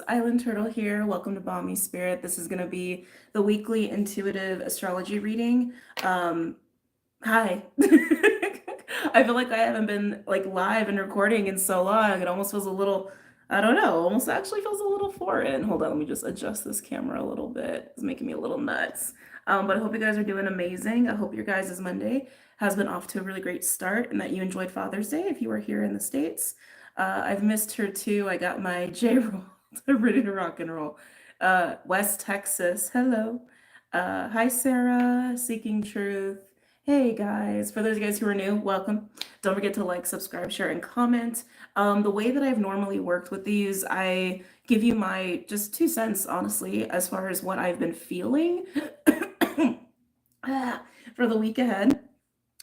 Island Turtle here. Welcome to BOMISpirit. This is going to be the weekly intuitive astrology reading. Hi. I feel like I haven't been like live and recording in so long. It almost feels a little, I don't know, almost actually feels a little foreign. Hold on, let me just adjust this camera a little bit. It's making me a little nuts. But I hope you guys are doing amazing. I hope your guys' Monday has been off to a really great start and that you enjoyed Father's Day if you were here in the States. I've missed her too. I got my J roll ready to rock and roll. West Texas, hello. Hi, Sarah, Seeking Truth. Hey, guys. For those guys who are new, welcome. Don't forget to like, subscribe, share, and comment. The way that I've normally worked with these, I give you my just 2 cents, honestly, as far as what I've been feeling for the week ahead.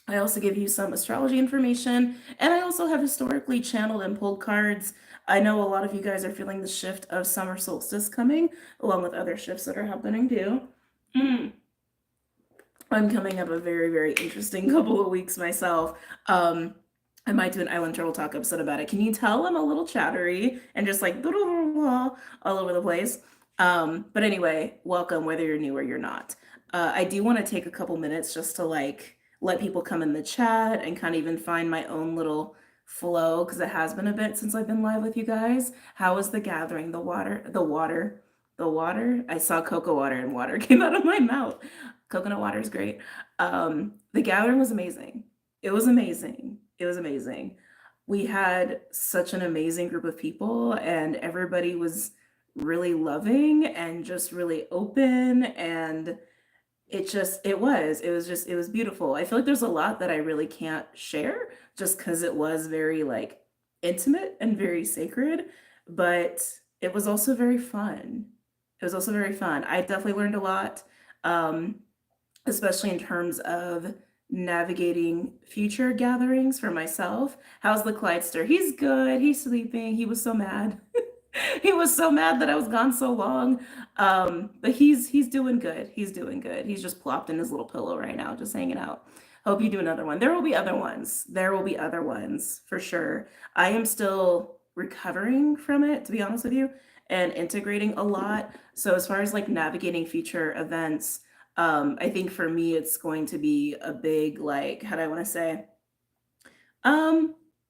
I also give you some astrology information, and I also have historically channeled and pulled cards. I know a lot of you guys are feeling the shift of summer solstice coming, along with other shifts that are happening too. I'm coming up a very, very interesting couple of weeks myself. I might do an Island Turtle Talk episode about it. Can you tell I'm a little chattery and just like all over the place? But anyway, welcome, whether you're new or you're not. I do want to take a couple minutes just to like let people come in the chat and kind of even find my own little flow because it has been a bit since I've been live with you guys. How was the gathering? The water. I saw cocoa water and water came out of my mouth. Coconut water is great. The gathering was amazing. It was amazing. It was amazing. We had such an amazing group of people, and everybody was really loving and just really open, and it was beautiful. I feel like there's a lot that I really can't share just because it was very like intimate and very sacred, but it was also very fun. It was also very fun. I definitely learned a lot, um, especially in terms of navigating future gatherings for myself. How's the Clydester? He's good. He's sleeping. He was so mad. He was so mad that I was gone so long. But he's doing good. He's doing good. He's just plopped in his little pillow right now, just hanging out. Hope you do another one. There will be other ones. There will be other ones for sure. I am still recovering from it, to be honest with you, and integrating a lot. So as far as like navigating future events, I think for me it's going to be a big like, how do I want to say?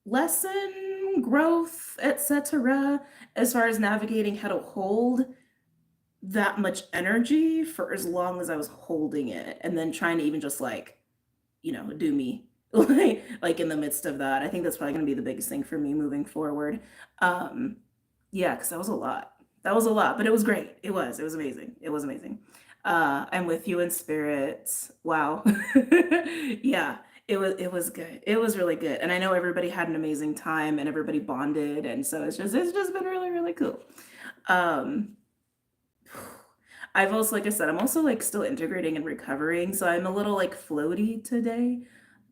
Lesson, growth, etc. As far as navigating how to hold that much energy for as long as I was holding it, and then trying to even just like, do me like in the midst of that. I think that's probably going to be the biggest thing for me moving forward. Yeah, because that was a lot. That was a lot, but it was great. It was amazing. It was amazing. I'm with you in spirit. Wow. Yeah, it was good. It was really good. And I know everybody had an amazing time and everybody bonded. And so it's just been really, really cool. Um, I've also, like I said, I'm also like still integrating and recovering. So I'm a little like floaty today.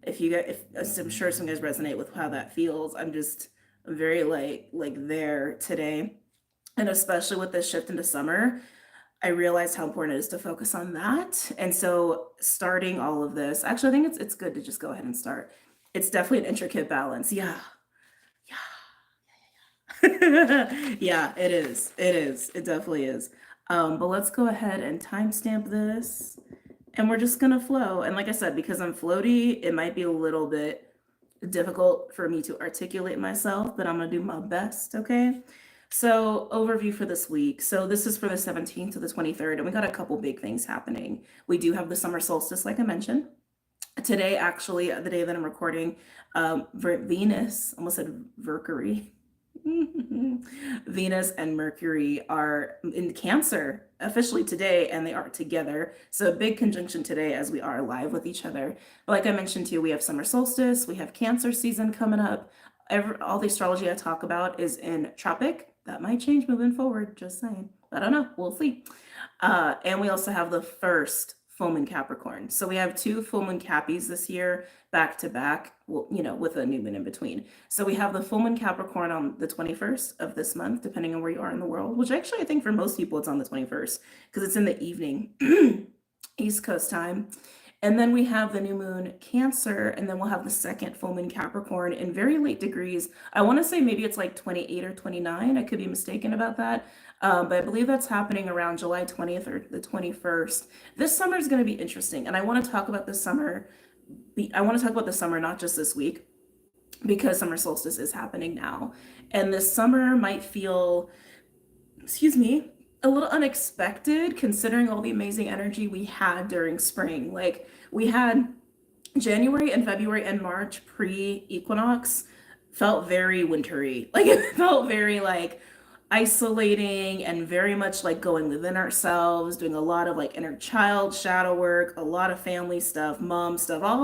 If you guys, if I'm sure some guys resonate with how that feels. I'm very like there today. And especially with this shift into summer, I realized how important it is to focus on that. And so starting all of this, actually, I think it's good to just go ahead and start. It's definitely an intricate balance. Yeah. Yeah. Yeah, it is. It is. It definitely is. But let's go ahead and timestamp this. And we're just gonna flow. And like I said, because I'm floaty, it might be a little bit difficult for me to articulate myself, but I'm gonna do my best, okay? So, overview for this week. So, this is for the 17th to the 23rd, and we got a couple big things happening. We do have the summer solstice, like I mentioned. Today, actually, the day that I'm recording, Venus, almost said Mercury. Venus and Mercury are in Cancer officially today, and they are together. So, a big conjunction today as we are live with each other. But like I mentioned too, we have summer solstice, we have Cancer season coming up. All the astrology I talk about is in tropic. That might change moving forward, just saying. I don't know, we'll see. And we also have the first full moon Capricorn. So we have two full moon Cappies this year, back to back, well, with a new moon in between. So we have the full moon Capricorn on the 21st of this month, depending on where you are in the world, which actually I think for most people it's on the 21st because it's in the evening, East Coast time. And then we have the new moon Cancer, and then we'll have the second full moon Capricorn in very late degrees. I want to say maybe it's like 28 or 29. I could be mistaken about that. But I believe that's happening around July 20th or the 21st. This summer is going to be interesting. And I want to talk about this summer. I want to talk about the summer, not just this week, because summer solstice is happening now. And this summer might feel, excuse me, a little unexpected considering all the amazing energy we had during spring. Like we had January and February and March pre-equinox felt very wintry. Like it felt very like isolating and very much like going within ourselves, doing a lot of like inner child shadow work, a lot of family stuff, mom stuff, all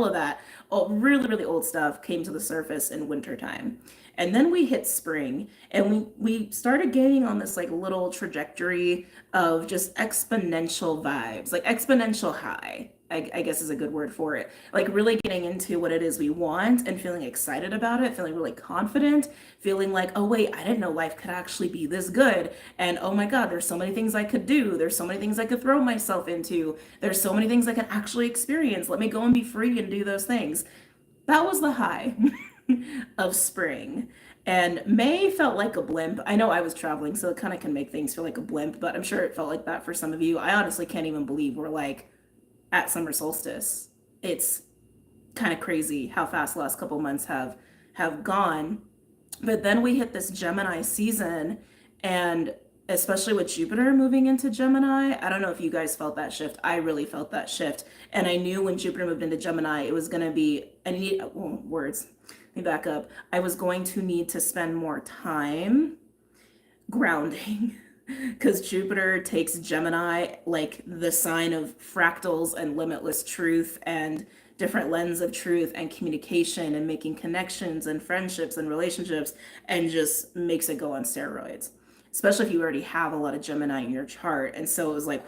of that, all really, really old stuff came to the surface in wintertime. And then we hit spring and we started gaining on this like little trajectory of just exponential vibes, like exponential high. I guess is a good word for it. Like really getting into what it is we want and feeling excited about it, feeling really confident, feeling like, oh wait, I didn't know life could actually be this good. And oh my God, there's so many things I could do. There's so many things I could throw myself into. There's so many things I can actually experience. Let me go and be free and do those things. That was the high of spring. And May felt like a blimp. I know I was traveling, so it kind of can make things feel like a blimp, but I'm sure it felt like that for some of you. I honestly can't even believe we're like at summer solstice. It's kind of crazy how fast the last couple months have gone. But then we hit this Gemini season, and especially with Jupiter moving into Gemini, I don't know if you guys felt that shift. I really felt that shift. And I knew when Jupiter moved into Gemini, it was going to be, I need words. Let me back up. I was going to need to spend more time grounding because Jupiter takes Gemini, like the sign of fractals and limitless truth and different lens of truth and communication and making connections and friendships and relationships, and just makes it go on steroids, especially if you already have a lot of Gemini in your chart. And so it was like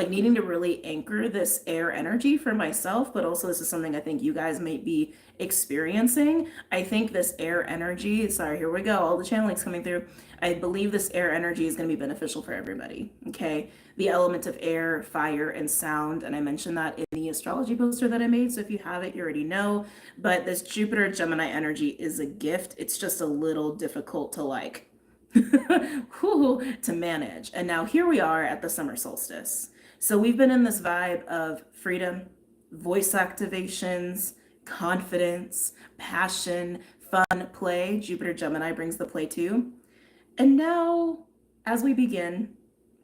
needing to really anchor this air energy for myself, but also this is something I think you guys might be experiencing. I think this air energy, sorry, here we go, all the channeling's coming through. I believe this air energy is going to be beneficial for everybody. Okay. The element of air, fire, and sound. And I mentioned that in the astrology poster that I made. So if you have it, you already know. But this Jupiter Gemini energy is a gift. It's just a little difficult to like to manage. And now here we are at the summer solstice. So we've been in this vibe of freedom, voice activations, confidence, passion, fun, play. Jupiter Gemini brings the play too. And now, as we begin,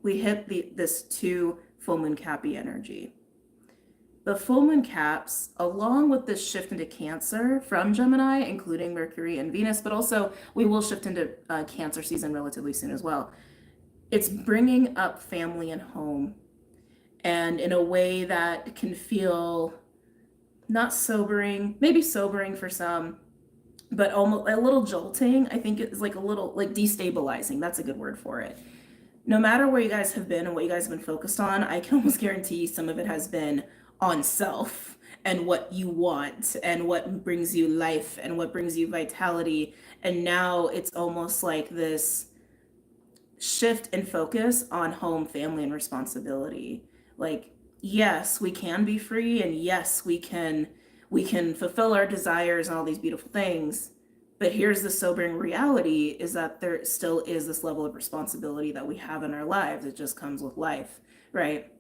we hit this 2 full moon cappy energy. The full moon caps, along with this shift into Cancer from Gemini, including Mercury and Venus, but also we will shift into Cancer season relatively soon as well. It's bringing up family and home, and in a way that can feel not sobering, maybe sobering for some, but almost a little jolting. I think it's like a little like destabilizing. That's a good word for it. No matter where you guys have been and what you guys have been focused on, I can almost guarantee some of it has been on self and what you want and what brings you life and what brings you vitality. And now it's almost like this shift in focus on home, family, and responsibility. Like, yes, we can be free, and yes, we can fulfill our desires and all these beautiful things. But here's the sobering reality is that there still is this level of responsibility that we have in our lives. It just comes with life, right?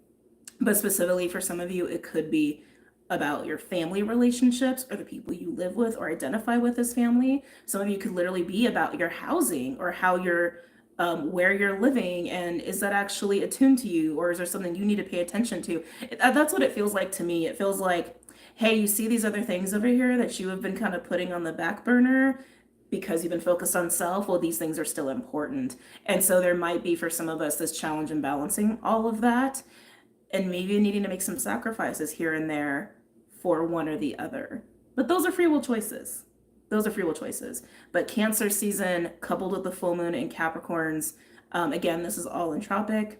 But specifically for some of you, it could be about your family relationships or the people you live with or identify with as family. Some of you could literally be about your housing or how you're where you're living, and is that actually attuned to you, or is there something you need to pay attention to? That's what it feels like to me. It feels like, hey, you see these other things over here that you have been kind of putting on the back burner because you've been focused on self. Well, these things are still important. And so there might be for some of us this challenge in balancing all of that, and maybe needing to make some sacrifices here and there for one or the other. But those are free will choices. Those are free will choices. But Cancer season coupled with the full moon in Capricorns, again, this is all entropic,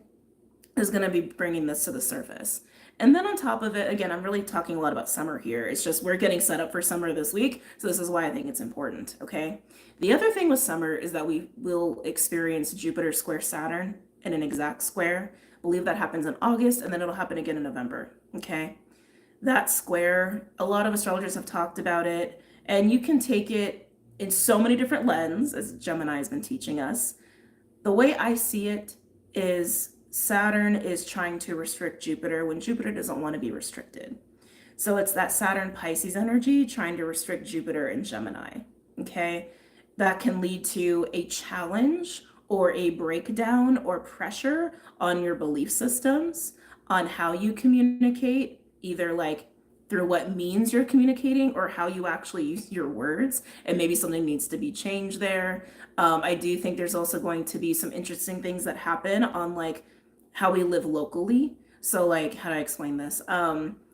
is going to be bringing this to the surface. And then on top of it, again, I'm really talking a lot about summer here. It's just we're getting set up for summer this week. So this is why I think it's important, okay? The other thing with summer is that we will experience Jupiter square Saturn in an exact square. I believe that happens in August, and then it'll happen again in November, okay? that square, a lot of astrologers have talked about it, and you can take it in so many different lenses, as Gemini has been teaching us. The way I see it is Saturn is trying to restrict Jupiter when Jupiter doesn't want to be restricted. So it's that Saturn Pisces energy trying to restrict Jupiter and Gemini. Okay. That can lead to a challenge or a breakdown or pressure on your belief systems, on how you communicate, either like through what means you're communicating or how you actually use your words. And maybe something needs to be changed there. I do think there's also going to be some interesting things that happen on like how we live locally. So, like, how do I explain this?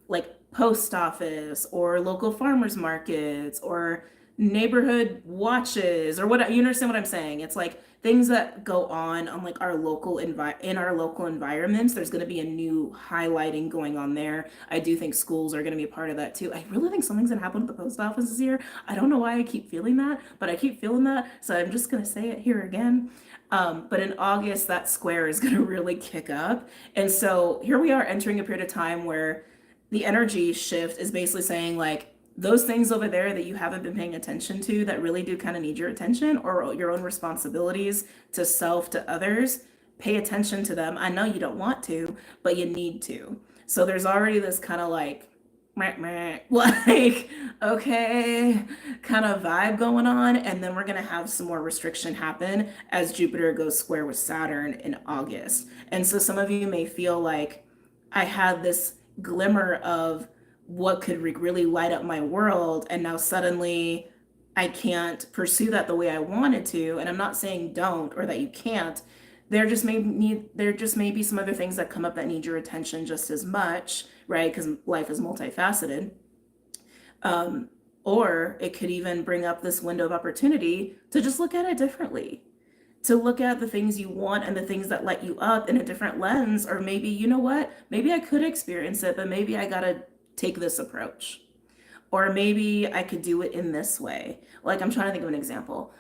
Like post office or local farmers markets or neighborhood watches or what, you understand what I'm saying? It's like things that go on like our in our local environments. There's going to be a new highlighting going on there. I do think schools are going to be a part of that too. I really think something's going to happen with the post office this year. I don't know why I keep feeling that, but I keep feeling that, so I'm just going to say it here again. But in August, that square is going to really kick up. And so here we are entering a period of time where the energy shift is basically saying like those things over there that you haven't been paying attention to that really do kind of need your attention, or your own responsibilities to self, to others, pay attention to them. I know you don't want to, but you need to. So there's already this kind of like meh, meh, like okay kind of vibe going on, and then we're going to have some more restriction happen as Jupiter goes square with Saturn in August. And so some of you may feel like I had this glimmer of what could really light up my world, and now suddenly I can't pursue that the way I wanted to. And I'm not saying don't or that you can't. There just may be some other things that come up that need your attention just as much, right? Because life is multifaceted. Or it could even bring up this window of opportunity to just look at it differently, to look at the things you want and the things that light you up in a different lens. Or maybe, you know what, maybe I could experience it, but maybe I gotta take this approach. Or maybe I could do it in this way. Like, I'm trying to think of an example.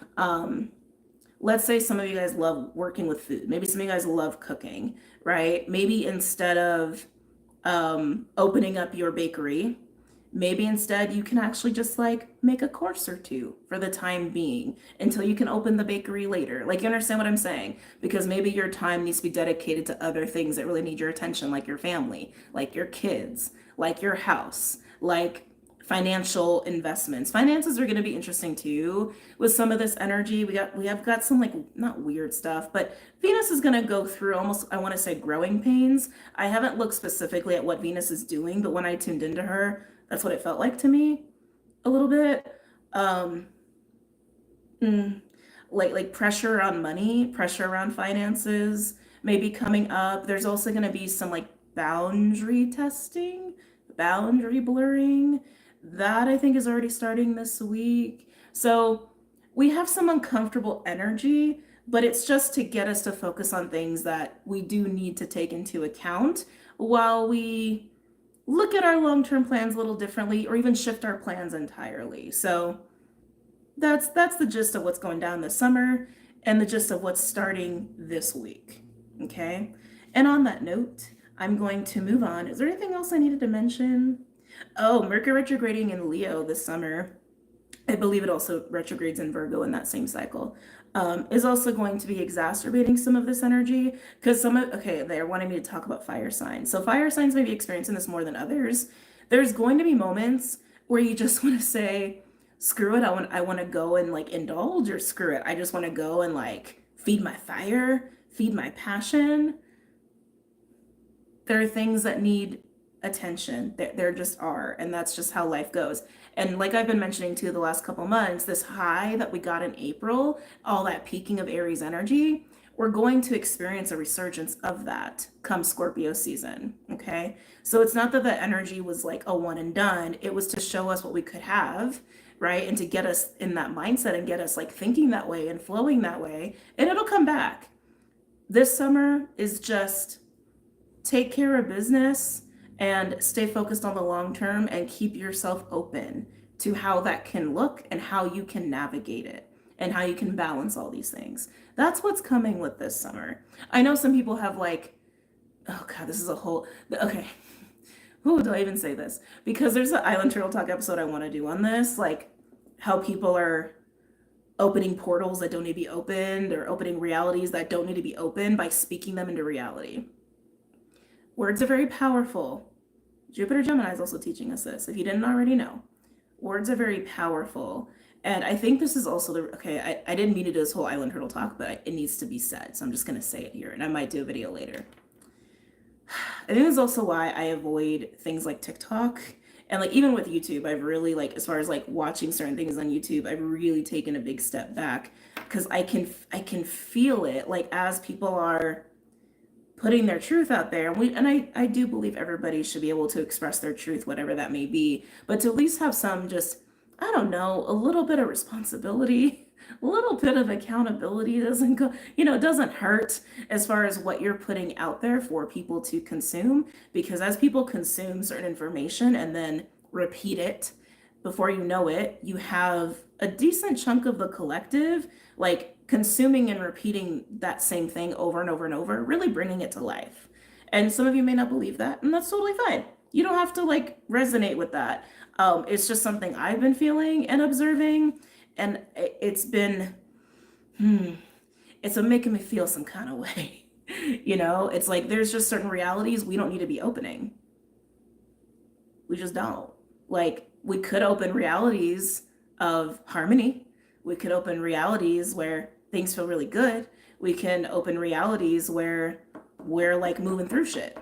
Let's say some of you guys love working with food. Maybe some of you guys love cooking, right? Maybe instead of opening up your bakery, maybe instead you can actually just like make a course or two for the time being until you can open the bakery later. Like, you understand what I'm saying? Because maybe your time needs to be dedicated to other things that really need your attention, like your family, like your kids, like your house, like financial investments. Finances are going to be interesting too with some of this energy. We have got some like not weird stuff, but Venus is going to go through almost, I want to say, growing pains. I haven't looked specifically at what Venus is doing, but when I tuned into her, that's what it felt like to me a little bit. Um, like pressure around money, pressure around finances, maybe coming up. There's also going to be some like boundary testing, boundary blurring. That I think is already starting this week. So we have some uncomfortable energy, but it's just to get us to focus on things that we do need to take into account while we look at our long-term plans a little differently, or even shift our plans entirely. So that's the gist of what's going down this summer and the gist of what's starting this week. Okay. And on that note, I'm going to move on. Is there anything else I needed to mention? Oh, Mercury retrograding in Leo this summer. I believe it also retrogrades in Virgo in that same cycle. Is also going to be exacerbating some of this energy, because they're wanting me to talk about fire signs. So fire signs may be experiencing this more than others. There's going to be moments where you just want to say, screw it, I want to go and like indulge, or screw it, I just want to go and like feed my fire, feed my passion. There are things that need attention. There just are, and that's just how life goes. And like I've been mentioning too the last couple months, this high that we got in April, all that peaking of Aries energy, we're going to experience a resurgence of that come Scorpio season. Okay, so it's not that the energy was like a one and done. It was to show us what we could have, right? And to get us in that mindset and get us like thinking that way and flowing that way, and it'll come back. This summer is just take care of business and stay focused on the long term, and keep yourself open to how that can look and how you can navigate it and how you can balance all these things. That's what's coming with this summer. I know some people have like, oh God, this is a whole, okay. Who do I even say this? Because there's an Island Turtle Talk episode I want to do on this, like how people are opening portals that don't need to be opened or opening realities that don't need to be opened by speaking them into reality. Words are very powerful. Jupiter Gemini is also teaching us this, if you didn't already know. Words are very powerful. And I think this is also the, okay, I didn't mean to do this whole Island Turtle Talk, but it needs to be said. So I'm just going to say it here, and I might do a video later. I think that's also why I avoid things like TikTok. And like even with YouTube, I've really like, as far as like watching certain things on YouTube, I've really taken a big step back because I can feel it like as people are putting their truth out there. And I do believe everybody should be able to express their truth, whatever that may be, but to at least have some just, I don't know, a little bit of responsibility, a little bit of accountability doesn't go, it doesn't hurt as far as what you're putting out there for people to consume. Because as people consume certain information and then repeat it, before you know it, you have a decent chunk of the collective like consuming and repeating that same thing over and over and over, really bringing it to life. And some of you may not believe that, and that's totally fine. You don't have to like resonate with that. It's just something I've been feeling and observing, and it's been, it's been making me feel some kind of way. It's like there's just certain realities we don't need to be opening. We just don't. Like, we could open realities of harmony. We could open realities where things feel really good. We can open realities where we're like moving through shit,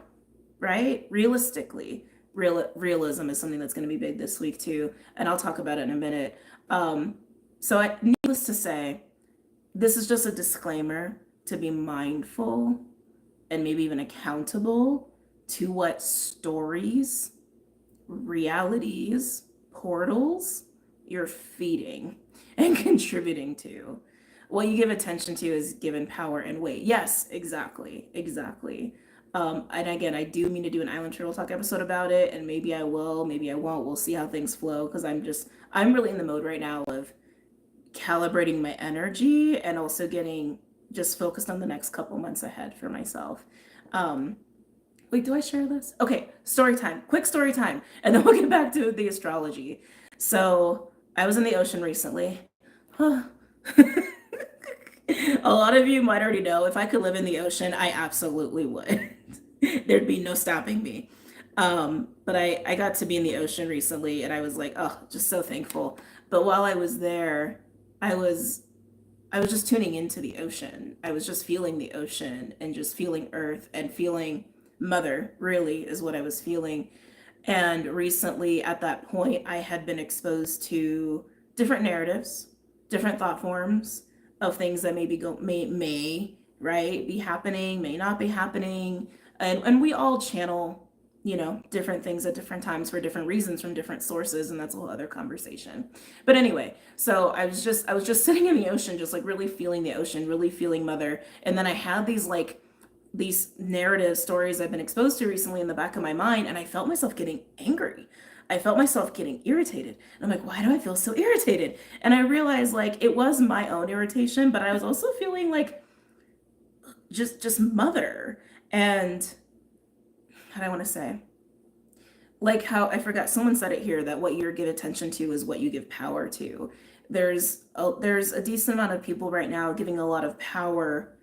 right? Realistically, realism is something that's going to be big this week too, and I'll talk about it in a minute. Needless to say, this is just a disclaimer to be mindful and maybe even accountable to what stories, realities, portals you're feeding and contributing to. What you give attention to is given power and weight. Yes, exactly. And again, I do mean to do an Island Turtle Talk episode about it, and maybe I will, maybe I won't. We'll see how things flow, because I'm really in the mode right now of calibrating my energy and also getting just focused on the next couple months ahead for myself. Wait, do I share this? Okay, story time, quick story time, and then we'll get back to the astrology. So I was in the ocean recently. A lot of you might already know, if I could live in the ocean, I absolutely would. There'd be no stopping me. But I got to be in the ocean recently, and I was like, oh, just so thankful. But while I was there, I was just tuning into the ocean. I was just feeling the ocean and just feeling earth and feeling mother, really, is what I was feeling. And recently at that point, I had been exposed to different narratives, different thought forms of things that may right, be happening, may not be happening. And we all channel, different things at different times for different reasons from different sources, and that's a whole other conversation. But anyway, so I was just sitting in the ocean, just like really feeling the ocean, really feeling mother. And then I had these narrative stories I've been exposed to recently in the back of my mind, and I felt myself getting angry. I felt myself getting irritated. And I'm like, why do I feel so irritated? And I realized like it was my own irritation, but I was also feeling like just mother. And how do I want to say? Like how I forgot, someone said it here, that what you give attention to is what you give power to. There's a decent amount of people right now giving a lot of power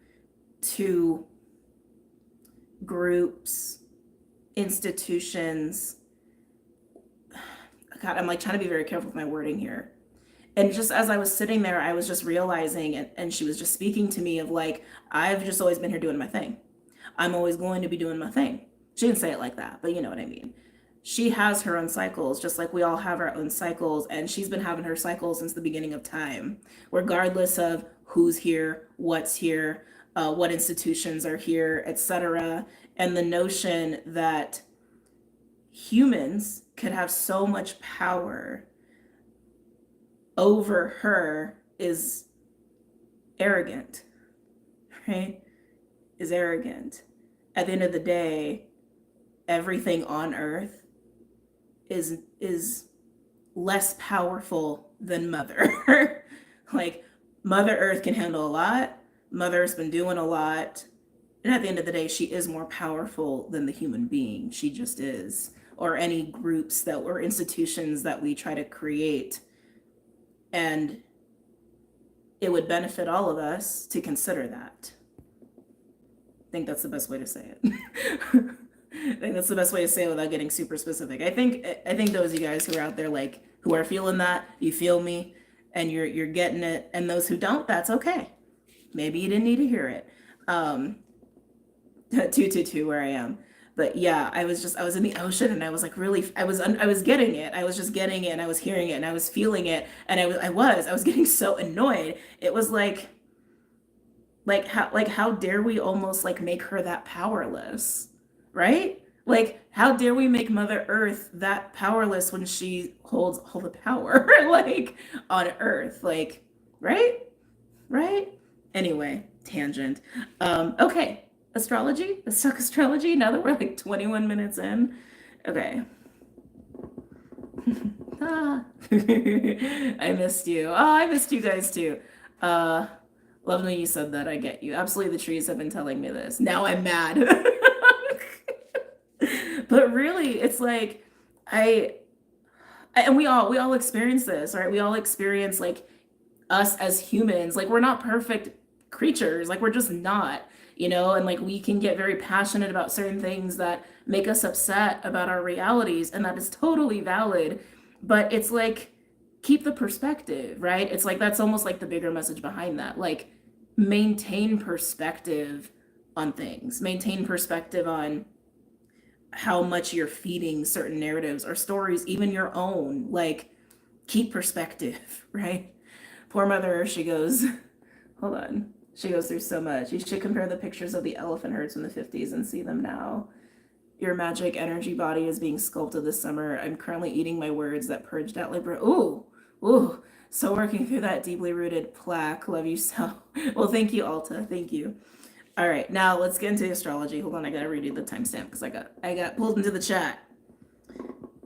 to groups, institutions. God, I'm like trying to be very careful with my wording here. And just as I was sitting there, I was just realizing, and she was just speaking to me of like, I've just always been here doing my thing. I'm always going to be doing my thing. She didn't say it like that, but you know what I mean. She has her own cycles, just like we all have our own cycles, and she's been having her cycles since the beginning of time, regardless of who's here, what's here, what institutions are here, etc. And the notion that humans could have so much power over her is arrogant, right? Is arrogant. At the end of the day, everything on earth is less powerful than Mother. Like, Mother Earth can handle a lot. Mother Earth's been doing a lot. And at the end of the day, she is more powerful than the human being. She just is. or any groups that or institutions that we try to create. And it would benefit all of us to consider that. I think that's the best way to say it. I think that's the best way to say it without getting super specific. I think those of you guys who are out there like who are feeling that, you feel me, and you're getting it, and those who don't, that's okay. Maybe you didn't need to hear it. 222 where I am. But yeah, I was in the ocean, and I was like really I was getting it. I was just getting it, and I was hearing it, and I was feeling it, and I was getting so annoyed. It was like how dare we almost like make her that powerless, right? Like how dare we make Mother Earth that powerless when she holds all the power like on Earth, like, right? Right? Anyway, tangent. Okay, astrology. Let's talk astrology now that we're like 21 minutes in. Okay. Ah. I missed you. Oh, I missed you guys too. Uh, Love when you said that. I get you. Absolutely, the trees have been telling me this. Now I'm mad. But really, it's like I and we all experience this, right? We all experience like us as humans, like we're not perfect creatures, like we're just not, and like we can get very passionate about certain things that make us upset about our realities, and that is totally valid. But it's like keep the perspective, right? It's like that's almost like the bigger message behind that. Like maintain perspective on things, maintain perspective on how much you're feeding certain narratives or stories, even your own. Like keep perspective, right? Poor Mother, she goes, hold on. She goes through so much. You should compare the pictures of the elephant herds from the 50s and see them now. Your magic energy body is being sculpted this summer. I'm currently eating my words that purged out Libra. Ooh, ooh. So working through that deeply rooted plaque. Love you so. Well, thank you, Alta. Thank you. All right, now let's get into astrology. Hold on, I gotta redo the timestamp because I got pulled into the chat.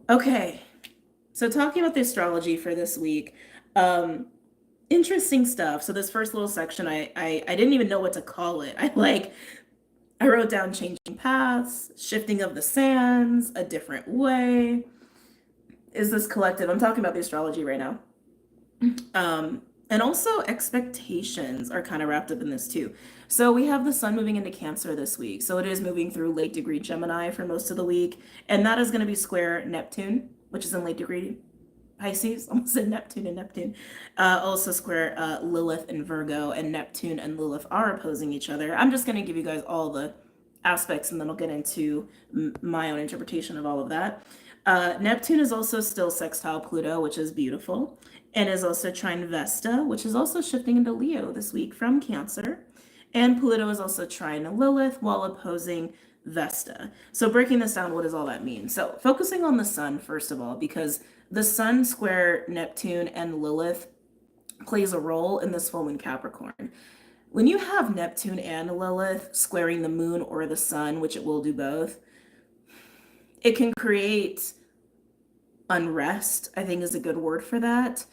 Okay, so talking about the astrology for this week. Interesting stuff. So this first little section, I didn't even know what to call it. I wrote down changing paths, shifting of the sands, a different way. Is this collective? I'm talking about the astrology right now. And also expectations are kind of wrapped up in this too. So we have the sun moving into Cancer this week. So it is moving through late degree Gemini for most of the week. And that is going to be square Neptune, which is in late degree Pisces, almost said Neptune and Neptune. Also square Lilith and Virgo, and Neptune and Lilith are opposing each other. I'm just going to give you guys all the aspects, and then I'll get into my own interpretation of all of that. Neptune is also still sextile Pluto, which is beautiful, and is also trine Vesta, which is also shifting into Leo this week from Cancer. And Pluto is also trine Lilith while opposing Vesta. So breaking this down, what does all that mean? So focusing on the sun, first of all, because the sun square Neptune and Lilith plays a role in this full moon Capricorn. When you have Neptune and Lilith squaring the moon or the sun, which it will do both, it can create unrest, I think is a good word for that.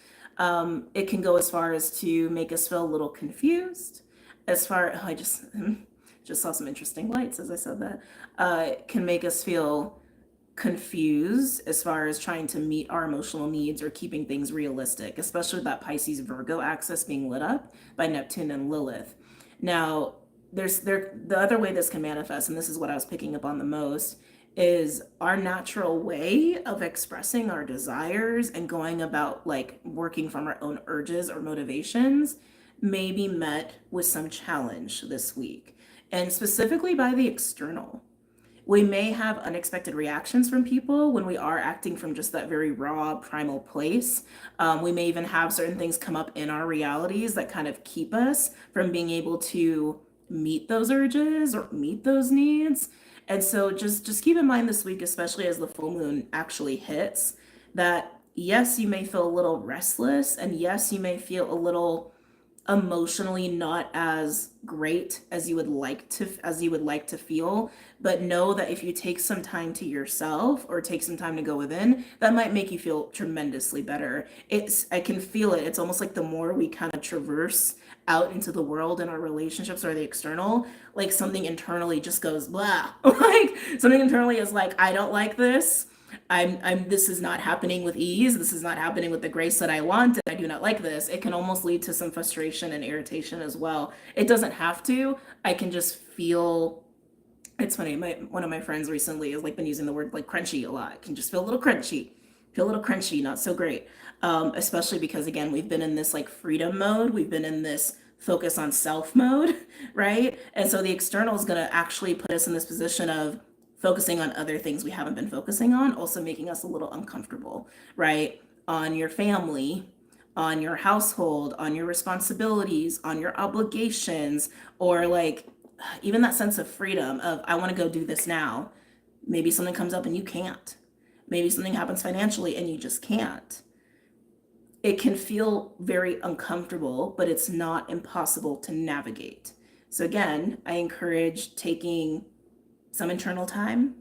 It can go as far as to make us feel a little confused. As far, oh, I just saw some interesting lights as I said that. It can make us feel confused as far as trying to meet our emotional needs or keeping things realistic, especially with that Pisces Virgo axis being lit up by Neptune and Lilith. Now, the other way this can manifest, and this is what I was picking up on the most, is our natural way of expressing our desires and going about like working from our own urges or motivations may be met with some challenge this week, and specifically by the external. We may have unexpected reactions from people when we are acting from just that very raw primal place. We may even have certain things come up in our realities that kind of keep us from being able to meet those urges or meet those needs. And so just keep in mind this week, especially as the full moon actually hits, that yes, you may feel a little restless, and yes, you may feel a little emotionally not as great as you would like to feel, but know that if you take some time to yourself or take some time to go within, that might make you feel tremendously better. I can feel it. It's almost like the more we kind of traverse out into the world and our relationships or the external, like something internally just goes blah. Like something internally is like, I don't like this. this is not happening with ease. This is not happening with the grace that I want. I do not like this. It can almost lead to some frustration and irritation as well. It doesn't have to. I can just feel, it's funny. One of my friends recently has like been using the word like crunchy a lot. I can just feel a little crunchy, not so great. Especially because again, we've been in this like freedom mode. We've been in this focus on self mode, right? And so the external is going to actually put us in this position of focusing on other things we haven't been focusing on, also making us a little uncomfortable, right? On your family, on your household, on your responsibilities, on your obligations, or like even that sense of freedom of I want to go do this now. Maybe something comes up and you can't. Maybe something happens financially and you just can't. It can feel very uncomfortable, but it's not impossible to navigate. So again, I encourage taking some internal time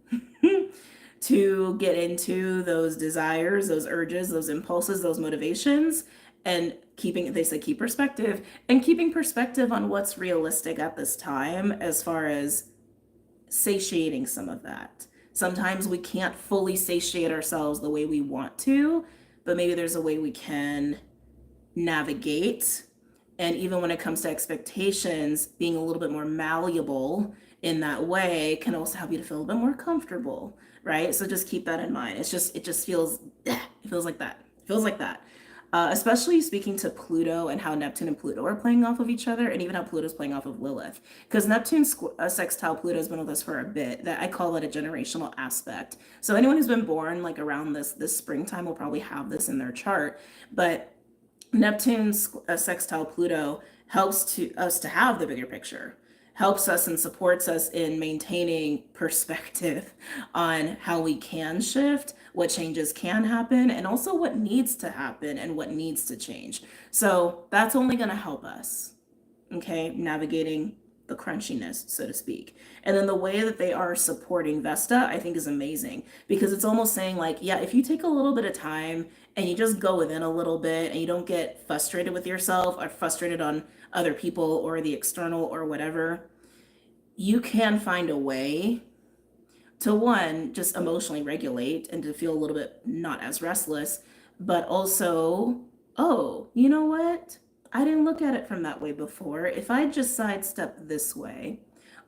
to get into those desires, those urges, those impulses, those motivations, and they say keep perspective, and keeping perspective on what's realistic at this time as far as satiating some of that. Sometimes we can't fully satiate ourselves the way we want to, but maybe there's a way we can navigate. And even when it comes to expectations, being a little bit more malleable in that way can also help you to feel a little bit more comfortable, right? So just keep that in mind. It just feels, it feels like that. It feels like that. Especially speaking to Pluto and how Neptune and Pluto are playing off of each other, and even how Pluto's playing off of Lilith. Because Neptune sextile Pluto has been with us for a bit. That I call it a generational aspect. So anyone who's been born like around this springtime will probably have this in their chart. But Neptune's sextile Pluto helps us to have the bigger picture, helps us and supports us in maintaining perspective on how we can shift, what changes can happen, and also what needs to happen and what needs to change. So that's only going to help us, okay, navigating the crunchiness, so to speak. And then the way that they are supporting Vesta, I think is amazing because it's almost saying like, yeah, if you take a little bit of time and you just go within a little bit and you don't get frustrated with yourself or frustrated on other people or the external or whatever, you can find a way to one, just emotionally regulate and to feel a little bit not as restless, but also, oh, you know what? I didn't look at it from that way before. If I just sidestep this way,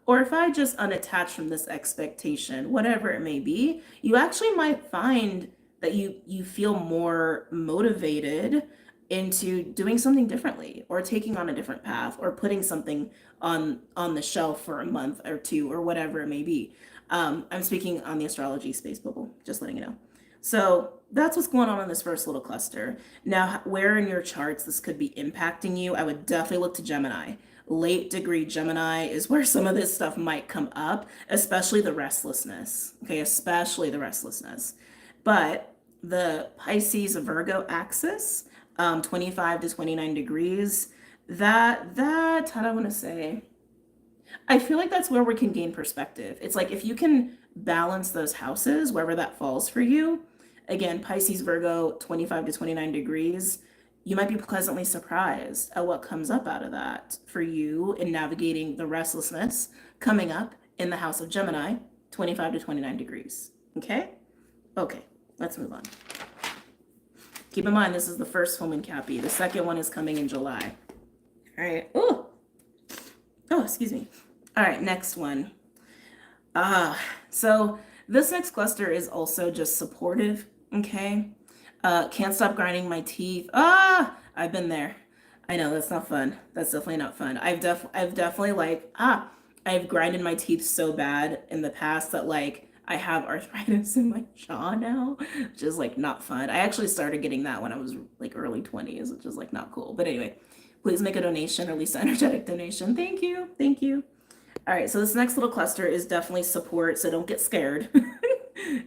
or if I just unattach from this expectation, whatever it may be, you actually might find that you feel more motivated into doing something differently or taking on a different path or putting something on the shelf for a month or two or whatever it may be. I'm speaking on the astrology space bubble, just letting you know. So that's what's going on in this first little cluster. Now, where in your charts this could be impacting you, I would definitely look to Gemini. Late degree Gemini is where some of this stuff might come up, especially the restlessness. Okay, especially the restlessness. But the Pisces Virgo axis, 25 to 29 degrees, that how do I want to say? I feel like that's where we can gain perspective. It's like if you can balance those houses, wherever that falls for you, again, Pisces, Virgo, 25 to 29 degrees, you might be pleasantly surprised at what comes up out of that for you in navigating the restlessness coming up in the house of Gemini, 25 to 29 degrees. Okay? Okay, let's move on. Keep in mind, this is the first home in Cappy. The second one is coming in July. All right. Oh, excuse me. All right, next one. So this next cluster is also just supportive, okay? Can't stop grinding my teeth. I've been there. I know that's not fun. That's definitely not fun. I've definitely like, I've grinded my teeth so bad in the past that like I have arthritis in my jaw now, which is like not fun. I actually started getting that when I was like early 20s, which is like not cool. But anyway, please make a donation or at least an energetic donation. Thank you. Thank you. All right, so this next little cluster is definitely support, so don't get scared.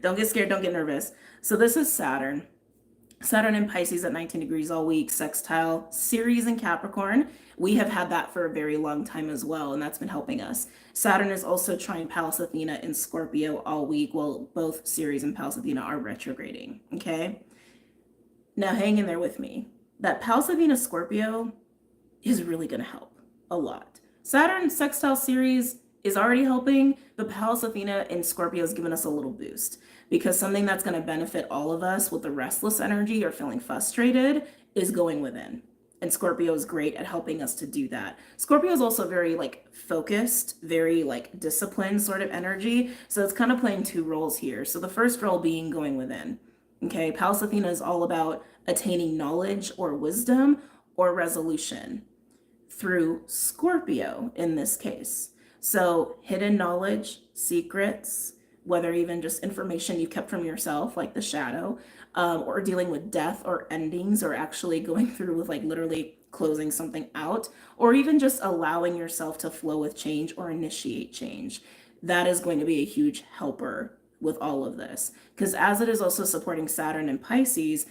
Don't get scared, don't get nervous. So this is Saturn. Saturn in Pisces at 19 degrees all week, sextile, Ceres in Capricorn. We have had that for a very long time as well, and that's been helping us. Saturn is also trying Pallas Athena in Scorpio all week, while both Ceres and Pallas Athena are retrograding, okay? Now hang in there with me. That Pallas Athena Scorpio is really gonna help a lot. Saturn sextile Ceres is already helping, but Pallas Athena in Scorpio has given us a little boost because something that's going to benefit all of us with the restless energy or feeling frustrated is going within. And Scorpio is great at helping us to do that. Scorpio is also very like focused, very like disciplined sort of energy. So it's kind of playing two roles here. So the first role being going within. Okay, Pallas Athena is all about attaining knowledge or wisdom or resolution through Scorpio in this case. So, hidden knowledge, secrets, whether even just information you kept from yourself, like the shadow, or dealing with death or endings, or actually going through with like literally closing something out, or even just allowing yourself to flow with change or initiate change. That is going to be a huge helper with all of this. Because as it is also supporting Saturn in Pisces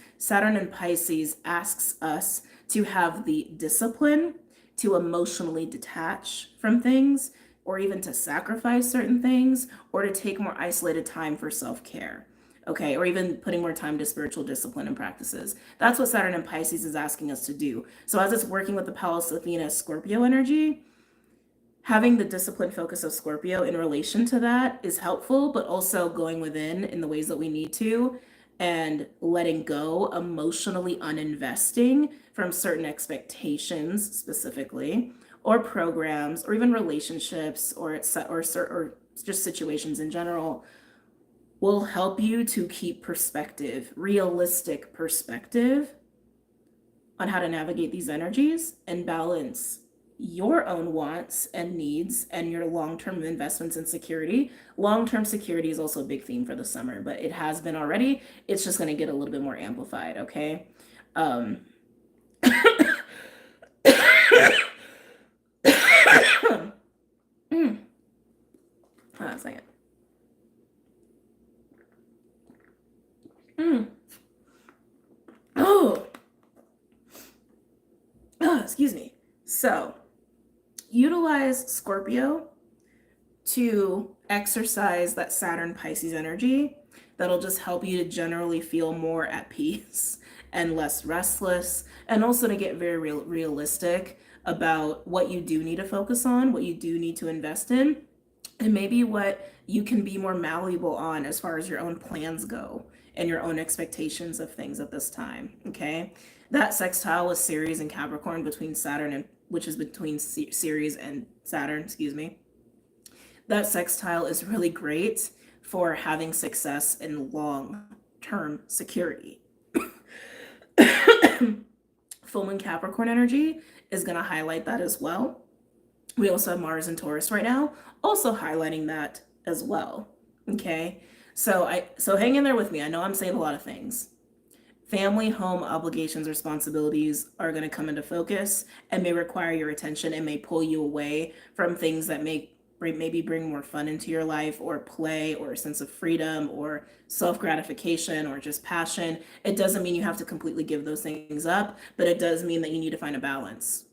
asks us to have the discipline to emotionally detach from things, or even to sacrifice certain things, or to take more isolated time for self-care. Okay, or even putting more time to spiritual discipline and practices. That's what Saturn in Pisces is asking us to do. So as it's working with the Pallas Athena Scorpio energy, having the disciplined focus of Scorpio in relation to that is helpful, but also going within in the ways that we need to and letting go, emotionally uninvesting from certain expectations specifically, or programs, or even relationships, or just situations in general, will help you to keep perspective, realistic perspective on how to navigate these energies and balance your own wants and needs and your long-term investments in security. Long-term security is also a big theme for the summer, but it has been already. It's just going to get a little bit more amplified, okay? Um, Hold on a second. Oh, excuse me. So, utilize Scorpio to exercise that Saturn Pisces energy. That'll just help you to generally feel more at peace and less restless, and also to get very realistic about what you do need to focus on, what you do need to invest in, and maybe what you can be more malleable on as far as your own plans go and your own expectations of things at this time. Okay, that sextile is Ceres and Capricorn between Saturn and which is between Ceres and Saturn, excuse me. That sextile is really great for having success in long-term security. Full moon Capricorn energy is going to highlight that as well. We also have Mars and Taurus right now, also highlighting that as well. Okay, so hang in there with me. I know I'm saying a lot of things. Family, home, obligations, responsibilities are going to come into focus and may require your attention and may pull you away from things that maybe bring more fun into your life, or play, or a sense of freedom, or self-gratification, or just passion. It doesn't mean you have to completely give those things up, but it does mean that you need to find a balance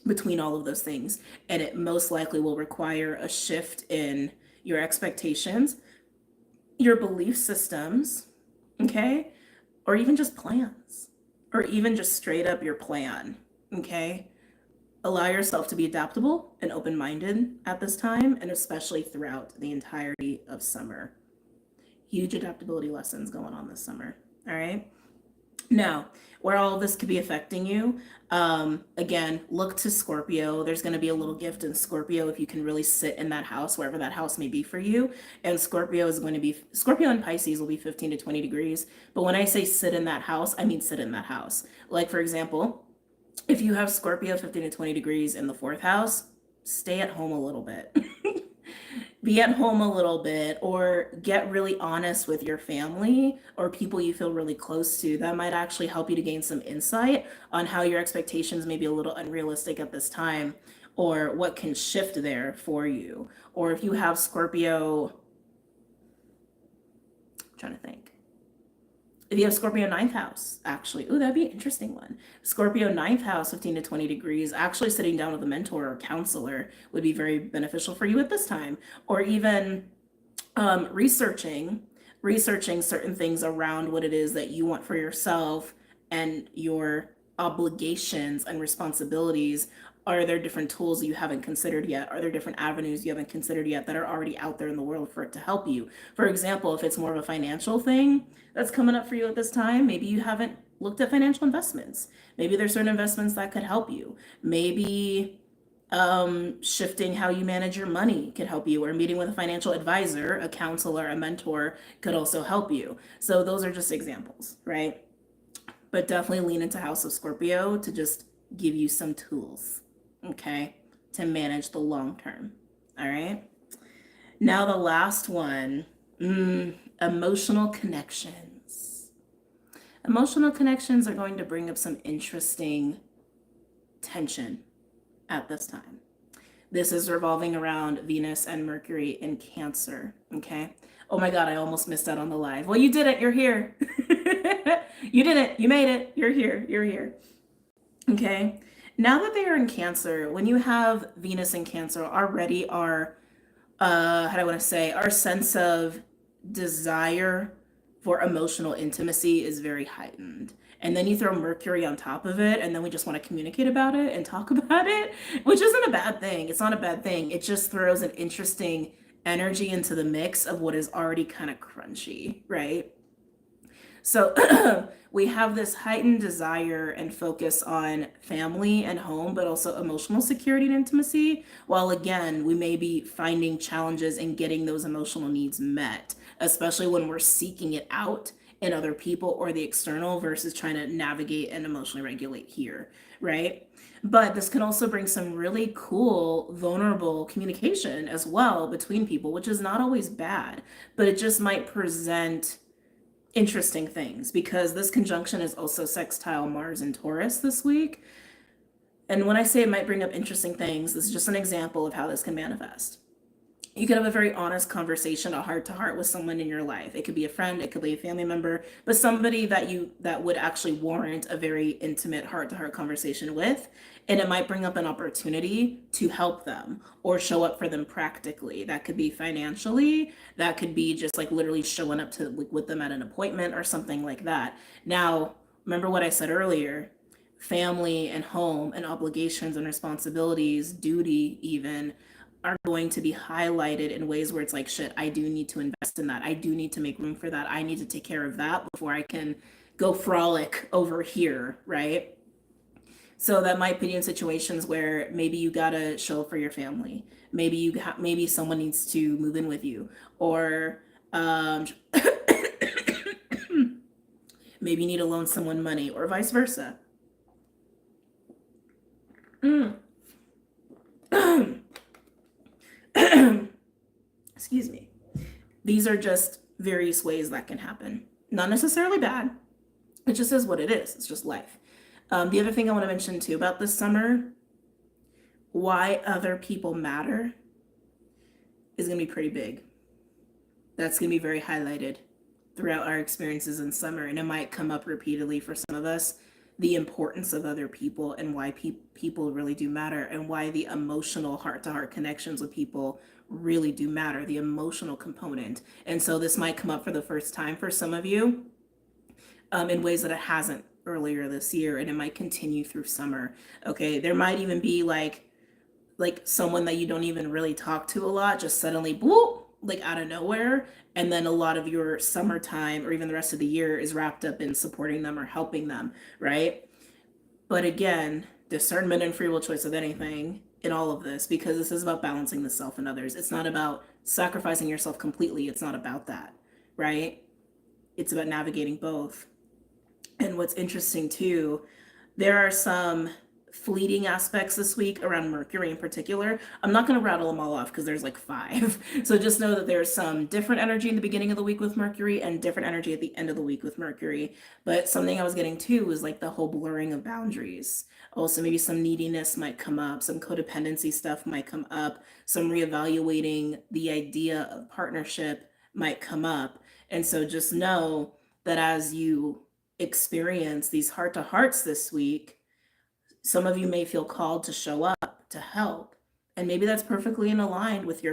between all of those things. And it most likely will require a shift in your expectations, your belief systems, okay? Or even just plans, or even just straight up your plan, okay? Allow yourself to be adaptable and open-minded at this time, and especially throughout the entirety of summer. Huge adaptability lessons going on this summer, all right? Now, where all of this could be affecting you, again, look to Scorpio. There's going to be a little gift in Scorpio if you can really sit in that house, wherever that house may be for you. And Scorpio and Pisces will be 15 to 20 degrees. But when I say sit in that house, I mean sit in that house. Like, for example, if you have Scorpio 15 to 20 degrees in the fourth house, stay at home a little bit. Be at home a little bit, or get really honest with your family or people you feel really close to. That might actually help you to gain some insight on how your expectations may be a little unrealistic at this time, or what can shift there for you. Or if you have Scorpio, I'm trying to think. If you have Scorpio ninth house, actually, that'd be an interesting one. Scorpio ninth house, 15 to 20 degrees, actually sitting down with a mentor or counselor would be very beneficial for you at this time. Or even researching certain things around what it is that you want for yourself and your obligations and responsibilities Are there different tools you haven't considered yet? Are there different avenues you haven't considered yet that are already out there in the world for it to help you? For example, if it's more of a financial thing that's coming up for you at this time, maybe you haven't looked at financial investments. Maybe there's certain investments that could help you. Maybe shifting how you manage your money could help you, or meeting with a financial advisor, a counselor, a mentor could also help you. So those are just examples, right? But definitely lean into House of Scorpio to just give you some tools, okay, to manage the long term. All right. Now, the last one, emotional connections. Emotional connections are going to bring up some interesting tension at this time. This is revolving around Venus and Mercury in Cancer, okay? Oh my God, I almost missed out on the live. Well, you did it, you're here. You did it, you made it, you're here, you're here. Okay, now that they are in Cancer, when you have Venus in Cancer, already how do I want to say, our sense of desire for emotional intimacy is very heightened. And then you throw Mercury on top of it, and then we just want to communicate about it and talk about it, which isn't a bad thing. It's not a bad thing. It just throws an interesting energy into the mix of what is already kind of crunchy, right? So we have this heightened desire and focus on family and home, but also emotional security and intimacy. While again, we may be finding challenges in getting those emotional needs met, especially when we're seeking it out in other people or the external versus trying to navigate and emotionally regulate here, right? But this can also bring some really cool, vulnerable communication as well between people, which is not always bad, but it just might present interesting things because this conjunction is also sextile Mars and Taurus this week. And when I say it might bring up interesting things, this is just an example of how this can manifest. You could have a very honest conversation, a heart to heart with someone in your life. It could be a friend, it could be a family member, but somebody that would actually warrant a very intimate heart to heart conversation with. And it might bring up an opportunity to help them or show up for them practically. That could be financially, that could be just like literally showing up to with them at an appointment or something like that. Now, remember what I said earlier, family and home and obligations and responsibilities, duty even, are going to be highlighted in ways where it's like, shit, I do need to invest in that. I do need to make room for that. I need to take care of that before I can go frolic over here, right? So that might be in situations where maybe you gotta show up for your family. Maybe someone needs to move in with you, or maybe you need to loan someone money, or vice versa. Excuse me. These are just various ways that can happen. Not necessarily bad. It just is what it is. It's just life. The other thing I want to mention too about this summer, why other people matter, is going to be pretty big. That's going to be very highlighted throughout our experiences in summer. And it might come up repeatedly for some of us, the importance of other people and why people really do matter, and why the emotional heart to heart connections with people really do matter, the emotional component. And so this might come up for the first time for some of you in ways that it hasn't earlier this year, and it might continue through summer. Okay, there might even be like someone that you don't even really talk to a lot just suddenly boop, like out of nowhere, and then a lot of your summertime or even the rest of the year is wrapped up in supporting them or helping them, right? But again, discernment and free will choice of anything in all of this, because this is about balancing the self and others. It's not about sacrificing yourself completely. It's not about that, right? It's about navigating both. And what's interesting too, there are some fleeting aspects this week around Mercury in particular. I'm not going to rattle them all off because there's like 5. So just know that there's some different energy in the beginning of the week with Mercury and different energy at the end of the week with Mercury. But something I was getting to was like the whole blurring of boundaries. Also, maybe some neediness might come up, some codependency stuff might come up, some reevaluating the idea of partnership might come up. And so just know that as you experience these heart to hearts this week, some of you may feel called to show up to help, and maybe that's perfectly in aligned with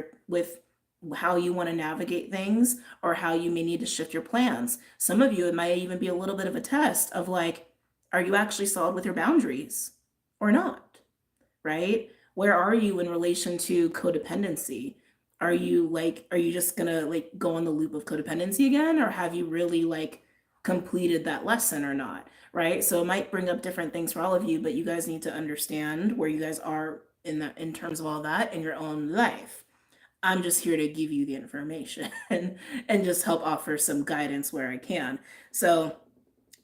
how you want to navigate things, or how you may need to shift your plans. Some of you, it might even be a little bit of a test of like, are you actually solid with your boundaries or not, right? Where are you in relation to codependency? Are you just gonna like go on the loop of codependency again, or have you really like completed that lesson or not? Right? So it might bring up different things for all of you, but you guys need to understand where you guys are in that in terms of all that in your own life. I'm just here to give you the information and just help offer some guidance where I can. So,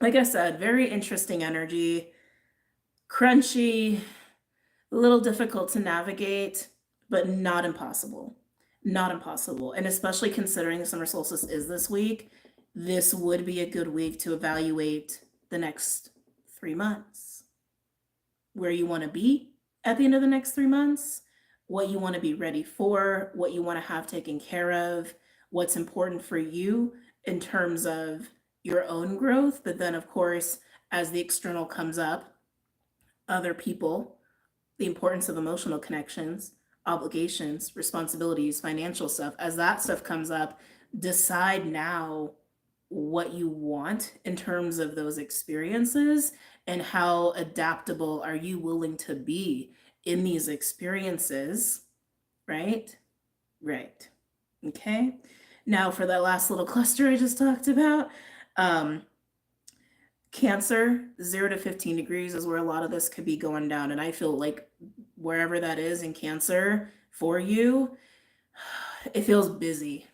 like I said, very interesting energy, crunchy, a little difficult to navigate, but not impossible. Not impossible. And especially considering the summer solstice is this week, this would be a good week to evaluate the next 3 months, where you want to be at the end of the next 3 months, what you want to be ready for, what you want to have taken care of, what's important for you in terms of your own growth. But then, of course, as the external comes up, other people, the importance of emotional connections, obligations, responsibilities, financial stuff, as that stuff comes up, decide now what you want in terms of those experiences and how adaptable are you willing to be in these experiences, right? Right. Okay. Now for that last little cluster I just talked about, um, Cancer, 0 to 15 degrees is where a lot of this could be going down. And I feel like wherever that is in Cancer for you, it feels busy.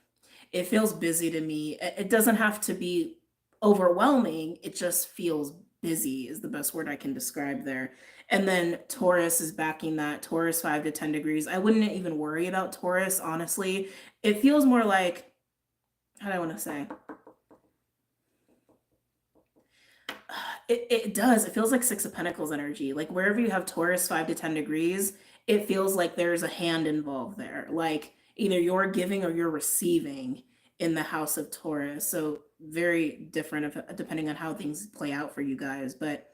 It feels busy to me. It doesn't have to be overwhelming. It just feels busy, is the best word I can describe there. And then Taurus is backing that. Taurus, 5 to 10 degrees. I wouldn't even worry about Taurus, honestly. It feels more like, how do I want to say? It does. It feels like Six of Pentacles energy. Like wherever you have Taurus 5 to 10 degrees, it feels like there's a hand involved there. Like either you're giving or you're receiving in the house of Taurus. So very different depending on how things play out for you guys. But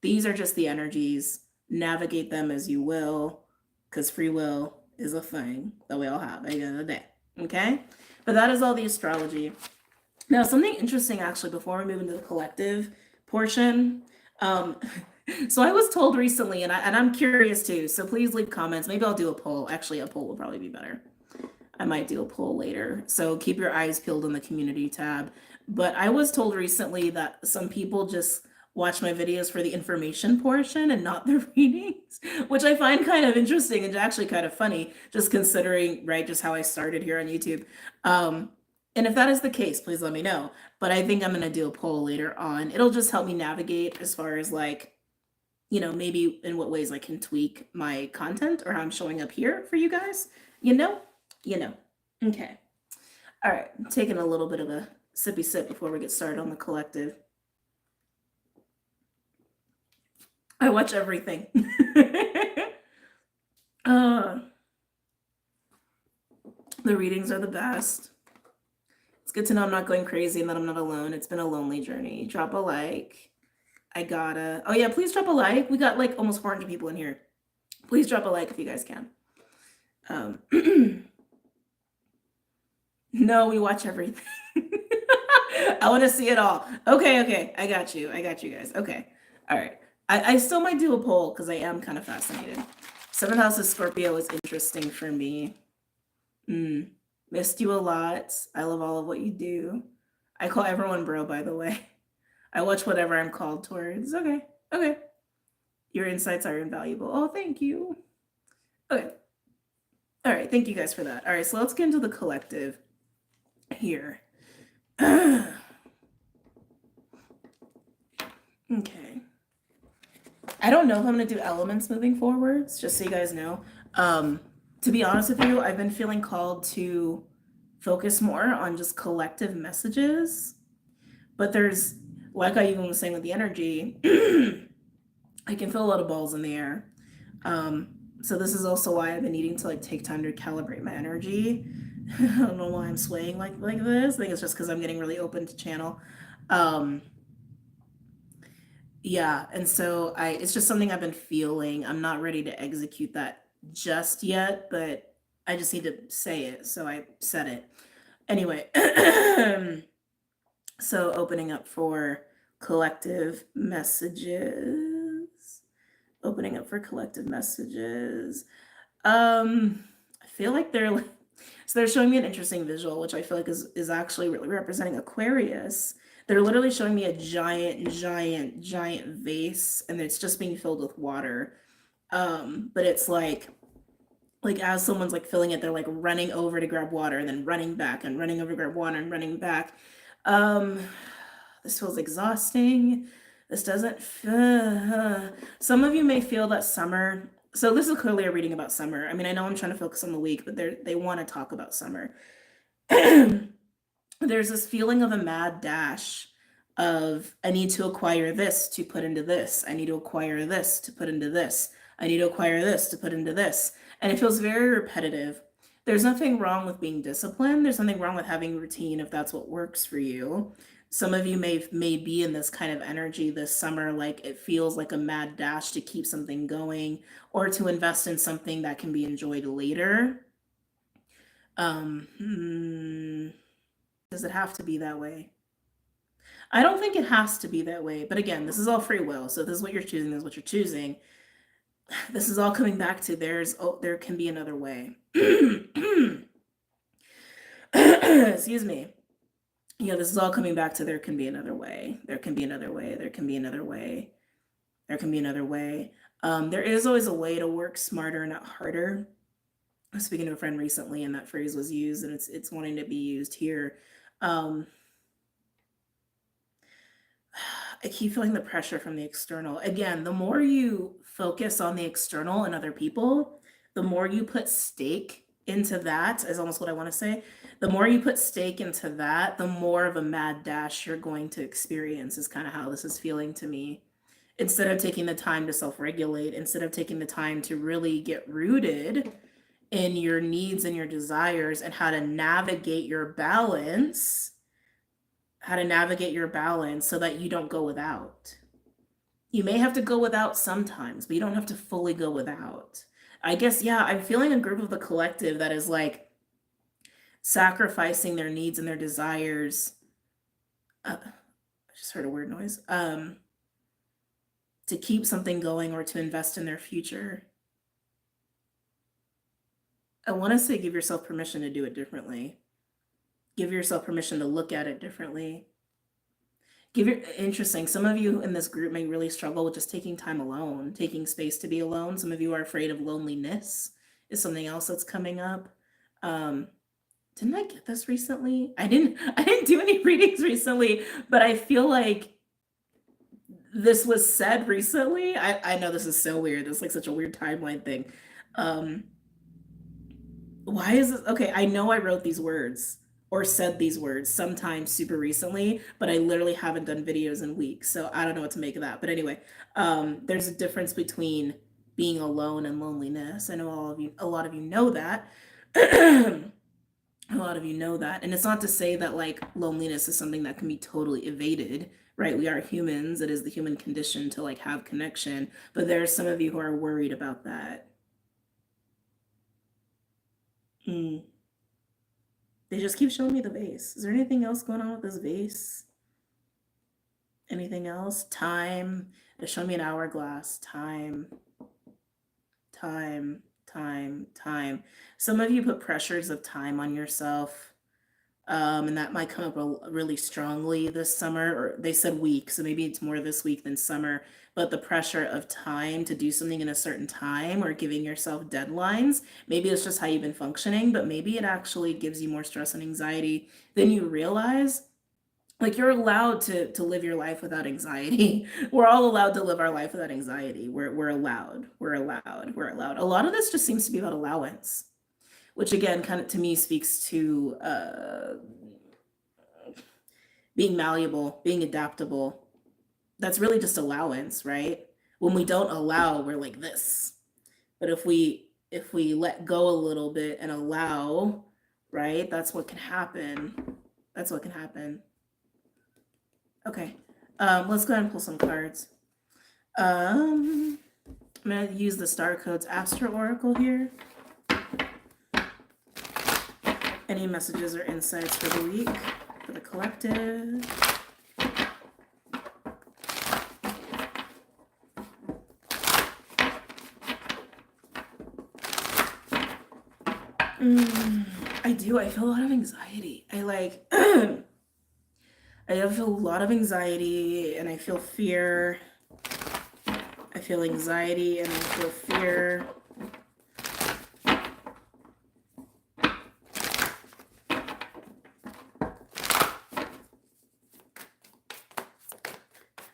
these are just the energies. Navigate them as you will, because free will is a thing that we all have at the end of the day. Okay? But that is all the astrology. Now, something interesting actually before we move into the collective portion. So I was told recently, and I'm curious too. So please leave comments. Maybe I'll do a poll. Actually, a poll will probably be better. I might do a poll later. So keep your eyes peeled on the community tab. But I was told recently that some people just watch my videos for the information portion and not the readings, which I find kind of interesting and actually kind of funny, just considering, right, just how I started here on YouTube. And if that is the case, please let me know. But I think I'm going to do a poll later on. It'll just help me navigate as far as like, maybe in what ways I can tweak my content or how I'm showing up here for you guys. You know? Okay. All right. I'm taking a little bit of a sippy sip before we get started on the collective. I watch everything. The readings are the best. It's good to know I'm not going crazy and that I'm not alone. It's been a lonely journey. Drop a like. Oh yeah, please drop a like. We got like almost 400 people in here. Please drop a like if you guys can. No, we watch everything. I want to see it all. Okay. I got you guys. Okay. All right. I still might do a poll because I am kind of fascinated. 7th house of Scorpio is interesting for me. Missed you a lot. I love all of what you do. I call everyone bro, by the way. I watch whatever I'm called towards. Okay. Your insights are invaluable. Oh, thank you. Okay. All right. Thank you guys for that. All right. So let's get into the collective here. Okay. I don't know if I'm going to do elements moving forwards, just so you guys know. To be honest with you, I've been feeling called to focus more on just collective messages. But there's, like I even was saying with the energy, I can feel a lot of balls in the air. So this is also why I've been needing to like take time to calibrate my energy. I don't know why I'm swaying like this. I think it's just because I'm getting really open to channel. Yeah, and so it's just something I've been feeling. I'm not ready to execute that just yet, but I just need to say it, so I said it. Anyway, so opening up for collective messages. Opening up for collective messages. I feel like they're like, so they're showing me an interesting visual, which I feel like is actually really representing Aquarius. They're literally showing me a giant vase, and it's just being filled with water. But it's like as someone's like filling it, they're like running over to grab water and then running back and running over to grab water and running back. Um, this feels exhausting. This doesn't. Some of you may feel that summer. So this is clearly a reading about summer. I mean, I know I'm trying to focus on the week, but they want to talk about summer. There's this feeling of a mad dash of I need to acquire this to put into this. I need to acquire this to put into this. I need to acquire this to put into this. And it feels very repetitive. There's nothing wrong with being disciplined. There's nothing wrong with having routine if that's what works for you. Some of you may be in this kind of energy this summer, like it feels like a mad dash to keep something going or to invest in something that can be enjoyed later. Does it have to be that way? I don't think it has to be that way. But again, this is all free will. So this is what you're choosing, this is what you're choosing. This is all coming back to there can be another way. Excuse me. Yeah, this is all coming back to there can be another way. There can be another way. There can be another way. There can be another way. There is always a way to work smarter, not harder. I was speaking to a friend recently, and that phrase was used, and it's wanting to be used here. I keep feeling the pressure from the external. Again, the more you focus on the external and other people, the more you put stake into that, is almost what I want to say. The more you put stake into that, the more of a mad dash you're going to experience, is kind of how this is feeling to me. Instead of taking the time to self-regulate, instead of taking the time to really get rooted in your needs and your desires and how to navigate your balance, so that you don't go without. You may have to go without sometimes, but you don't have to fully go without. I guess, yeah, I'm feeling a group of the collective that is like sacrificing their needs and their desires. I just heard a weird noise. To keep something going or to invest in their future. I want to say give yourself permission to do it differently. Give yourself permission to look at it differently. Interesting. Some of you in this group may really struggle with just taking time alone, taking space to be alone. Some of you are afraid of loneliness, is something else that's coming up. Didn't I get this recently? I didn't do any readings recently, but I feel like this was said recently. I know this is so weird. It's like such a weird timeline thing. Why is this? Okay, I know I wrote these words or said these words sometime super recently, but I literally haven't done videos in weeks, so I don't know what to make of that. But anyway, there's a difference between being alone and loneliness. I know a lot of you know that. A lot of you know that. And it's not to say that like loneliness is something that can be totally evaded, right? We are humans. It is the human condition to like have connection. But there are some of you who are worried about that. They just keep showing me the vase. Is there anything else going on with this vase? Anything else? Time. They're showing me an hourglass. Time. Some of you put pressures of time on yourself. And that might come up really strongly this summer, or they said week, so maybe it's more this week than summer, but the pressure of time to do something in a certain time or giving yourself deadlines, maybe it's just how you've been functioning, but maybe it actually gives you more stress and anxiety than you realize. Like you're allowed to live your life without anxiety. We're all allowed to live our life without anxiety. We're allowed. A lot of this just seems to be about allowance, which again, kind of to me speaks to being malleable, being adaptable. That's really just allowance, right? When we don't allow, we're like this. But if we let go a little bit and allow, right? That's what can happen. Okay, let's go ahead and pull some cards. I'm going to use the Star Codes Astro Oracle here. Any messages or insights for the week, for the collective? I do. I feel a lot of anxiety. I feel a lot of anxiety and I feel fear. I feel anxiety and I feel fear.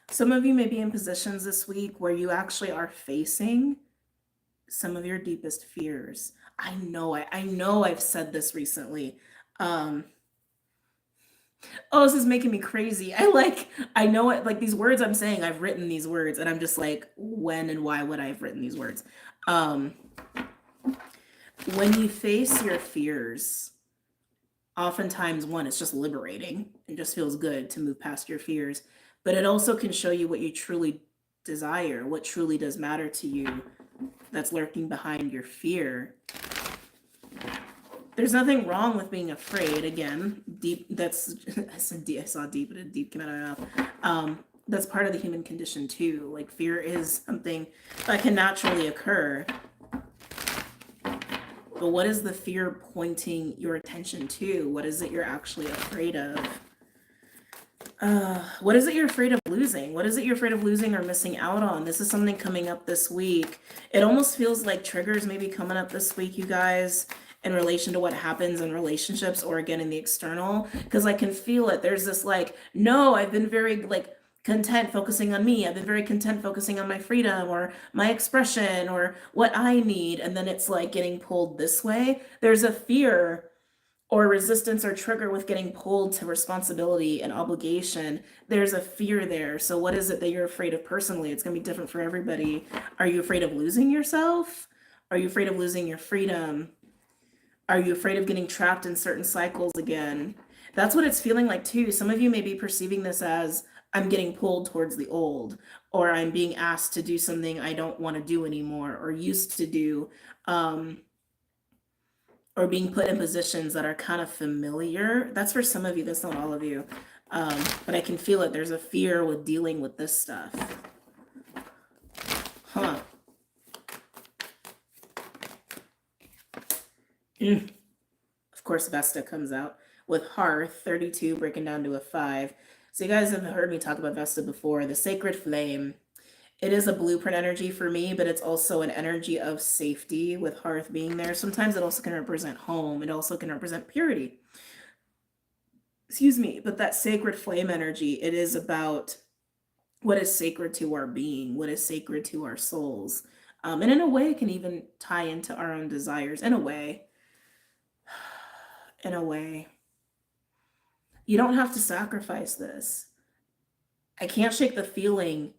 Some of you may be in positions this week where you actually are facing some of your deepest fears. I know I've said this recently. Um, oh, this is making me crazy. I know it, like these words I'm saying, I've written these words, and I'm just like, when and why would I have written these words? Um, when you face your fears, oftentimes one, it's just liberating. It just feels good to move past your fears, but it also can show you what you truly desire, what truly does matter to you that's lurking behind your fear. There's nothing wrong with being afraid. Again, deep. That's I said deep. I saw deep, but a deep came out of my mouth. That's part of the human condition too. Like fear is something that can naturally occur. But what is the fear pointing your attention to? What is it you're actually afraid of? What is it you're afraid of losing? What is it you're afraid of losing or missing out on? This is something coming up this week. It almost feels like triggers maybe coming up this week, you guys, in relation to what happens in relationships or again in the external. Because I can feel it. There's this like, no, I've been very like content focusing on me. I've been very content focusing on my freedom or my expression or what I need. And then it's like getting pulled this way. There's a fear or resistance or trigger with getting pulled to responsibility and obligation. There's a fear there. So what is it that you're afraid of personally? It's going to be different for everybody. Are you afraid of losing yourself? Are you afraid of losing your freedom? Are you afraid of getting trapped in certain cycles again? That's what it's feeling like too. Some of you may be perceiving this as I'm getting pulled towards the old, or I'm being asked to do something I don't want to do anymore or used to do. Or being put in positions that are kind of familiar. That's for some of you, that's not all of you. But I can feel it. There's a fear with dealing with this stuff. Huh. Of course, Vesta comes out with Hearth, 32, breaking down to a 5. So you guys have heard me talk about Vesta before. The Sacred Flame. It is a blueprint energy for me, but it's also an energy of safety with Hearth being there. Sometimes it also can represent home. It also can represent purity. Excuse me, but that sacred flame energy, it is about what is sacred to our being, what is sacred to our souls. And in a way, it can even tie into our own desires. In a way. In a way. You don't have to sacrifice this. I can't shake the feeling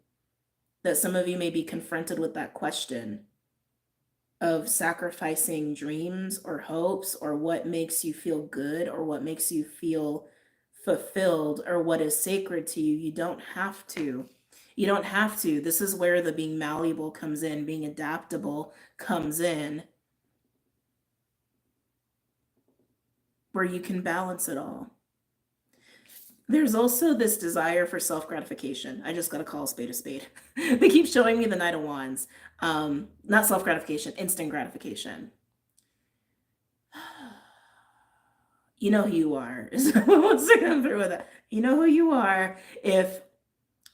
that some of you may be confronted with that question of sacrificing dreams or hopes or what makes you feel good or what makes you feel fulfilled or what is sacred to you. You don't have to. You don't have to. This is where the being malleable comes in, being adaptable comes in, where you can balance it all. There's also this desire for self-gratification. I just got to call a spade a spade. They keep showing me the Knight of Wands. Not self-gratification, instant gratification. You know who you are. Once I come through with that, you know who you are if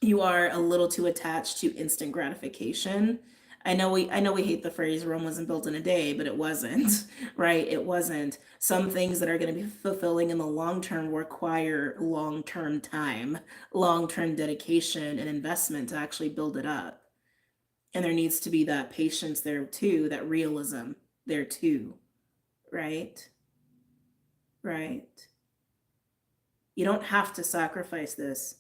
you are a little too attached to instant gratification. I know we hate the phrase Rome wasn't built in a day, but it wasn't, right? It wasn't. Some things that are going to be fulfilling in the long term require long-term time, long-term dedication and investment to actually build it up. And there needs to be that patience there too, that realism there too, right? Right. You don't have to sacrifice this.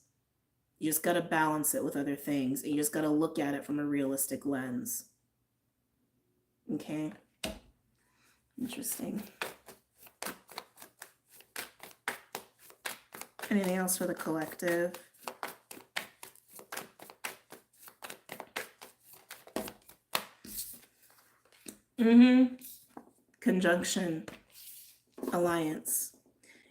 You just got to balance it with other things. And you just got to look at it from a realistic lens. Okay. Interesting. Anything else for the collective? Conjunction. Alliance.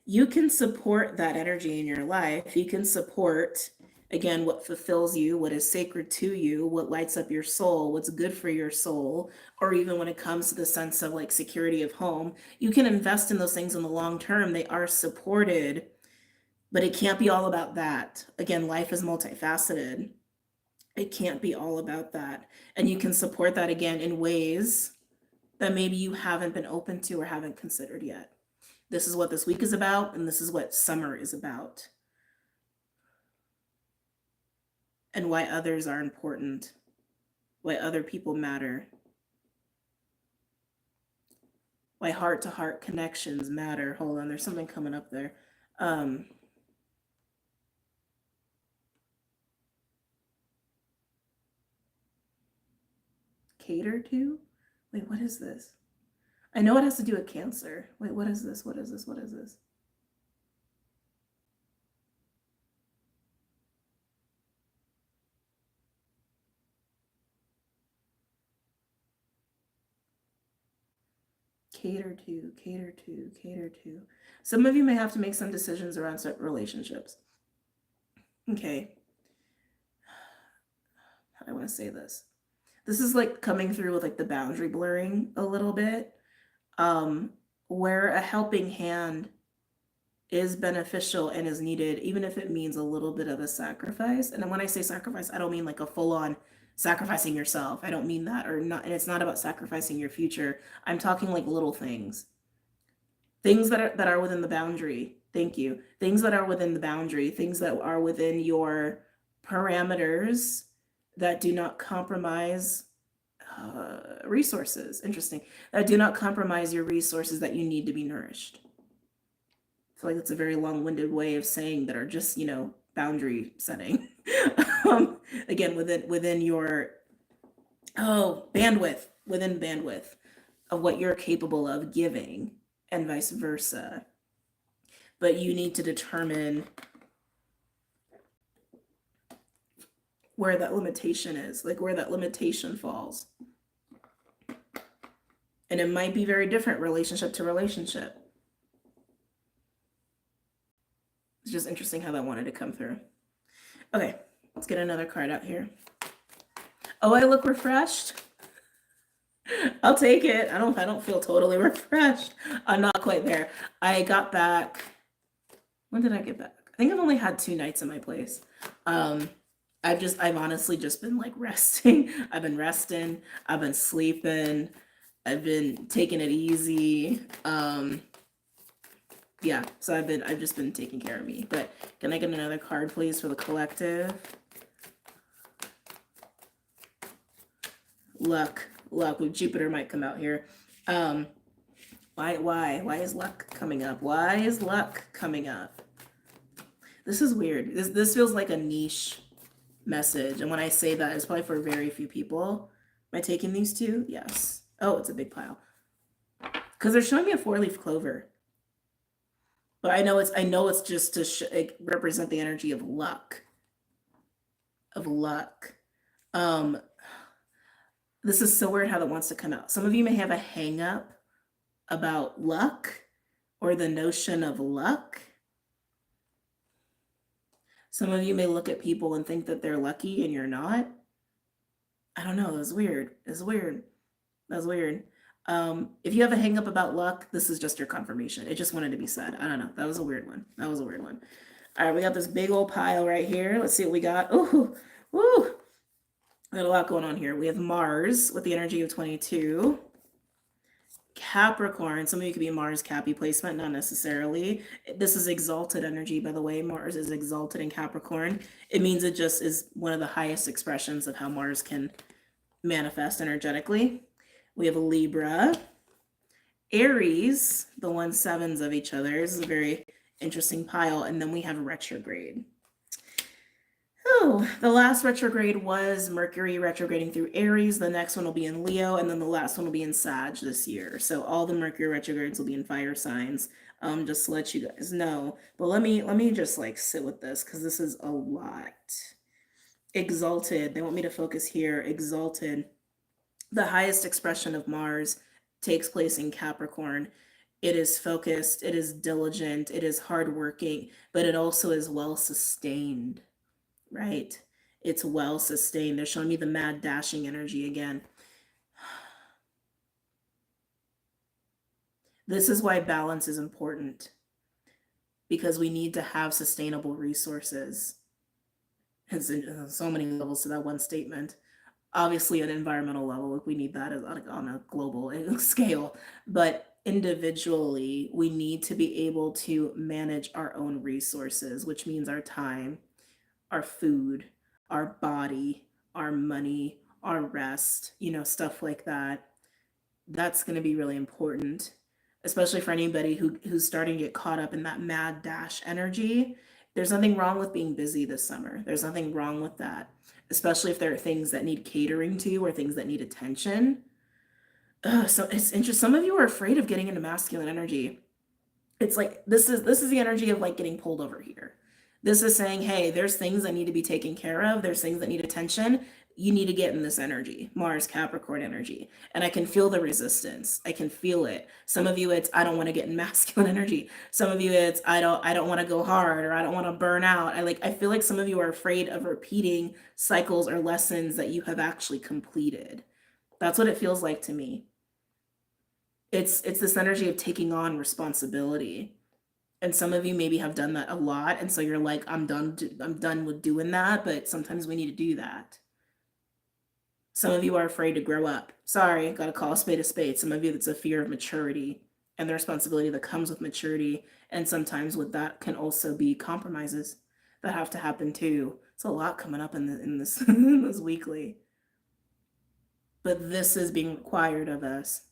You can support that energy in your life. You can support Again, what fulfills you, what is sacred to you, what lights up your soul, what's good for your soul, or even when it comes to the sense of like security of home, you can invest in those things in the long term. They are supported, but it can't be all about that. Again, life is multifaceted. It can't be all about that. And you can support that again in ways that maybe you haven't been open to or haven't considered yet. This is what this week is about, and this is what summer is about. And why others are important, why other people matter, why heart to heart connections matter. Hold on, there's something coming up there. Cater to? Wait, what is this? I know it has to do with Cancer. Wait, what is this? What is this? What is this? Cater to, cater to, cater to. Some of you may have to make some decisions around relationships. Okay. How do I want to say this? This is like coming through with like the boundary blurring a little bit. Where a helping hand is beneficial and is needed, even if it means a little bit of a sacrifice. And when I say sacrifice, I don't mean like a full-on sacrificing yourself. I don't mean that, or not. And it's not about sacrificing your future. I'm talking like little things, things that are within the boundary. Thank you. Things that are within the boundary, things that are within your parameters that do not compromise resources. Interesting. That do not compromise your resources that you need to be nourished. I feel like that's a very long-winded way of saying that are just, boundary setting. Again, within your bandwidth, within bandwidth of what you're capable of giving, and vice versa. But you need to determine where that limitation is, like where that limitation falls. And it might be very different relationship to relationship. It's just interesting how that wanted to come through. Okay, let's get another card out here. Oh, I look refreshed. I'll take it. I don't feel totally refreshed. I'm not quite there. I got back. When did I get back? I think I've only had 2 nights in my place. I've honestly just been like resting. I've been resting. I've been sleeping. I've been taking it easy. Yeah, so I've just been taking care of me. But can I get another card, please, for the collective? Luck. Jupiter might come out here. Why is luck coming up? Why is luck coming up? This is weird. This feels like a niche message. And when I say that, it's probably for very few people. Am I taking these 2? Yes. Oh, it's a big pile. Because they're showing me a 4-leaf clover. But I know it's just to represent the energy of luck. This is so weird how that wants to come out. Some of you may have a hang up about luck or the notion of luck. Some of you may look at people and think that they're lucky and you're not. I don't know. That's weird. It's weird. That's weird. If you have a hang up about luck, this is just your confirmation. It just wanted to be said. I don't know. That was a weird one. All right, we got this big old pile right here. Let's see what we got. Ooh, woo. We got a lot going on here. We have Mars with the energy of 22. Capricorn. Some of you could be Mars Cappy placement, not necessarily. This is exalted energy, by the way. Mars is exalted in Capricorn. It means it just is one of the highest expressions of how Mars can manifest energetically. We have a Libra. Aries, the 1/7s of each other. This is a very interesting pile. And then we have retrograde. Oh, the last retrograde was Mercury retrograding through Aries. The next one will be in Leo, and then the last one will be in Sag this year. So all the Mercury retrogrades will be in fire signs. Just to let you guys know. But let me just like sit with this because this is a lot. Exalted. They want me to focus here. Exalted. The highest expression of Mars takes place in Capricorn. It is focused, it is diligent, it is hardworking, but it also is well sustained. right? It's well sustained. They're showing me the mad dashing energy again. This is why balance is important, because we need to have sustainable resources. It's so many levels to that one statement. Obviously, at an environmental level, like we need that on a global scale, but individually, we need to be able to manage our own resources, which means our time, our food, our body, our money, our rest, stuff like that. That's going to be really important, especially for anybody who's starting to get caught up in that mad dash energy. There's nothing wrong with being busy this summer. There's nothing wrong with that, especially if there are things that need catering to or things that need attention. So it's interesting. Some of you are afraid of getting into masculine energy. It's like this is the energy of like getting pulled over here. This is saying, hey, there's things that need to be taken care of. There's things that need attention. You need to get in this energy, Mars Capricorn energy. And I can feel the resistance. I can feel it. Some of you it's I don't want to get in masculine energy. Some of you it's I don't want to go hard, or I don't want to burn out. I feel like some of you are afraid of repeating cycles or lessons that you have actually completed. That's what it feels like to me. It's this energy of taking on responsibility. And some of you maybe have done that a lot, and so you're like, I'm done with doing that, but sometimes we need to do that. Some of you are afraid to grow up. Sorry, gotta call a spade a spade. Some of you, it's a fear of maturity and the responsibility that comes with maturity. And sometimes with that can also be compromises that have to happen too. It's a lot coming up in this in this weekly. But this is being required of us.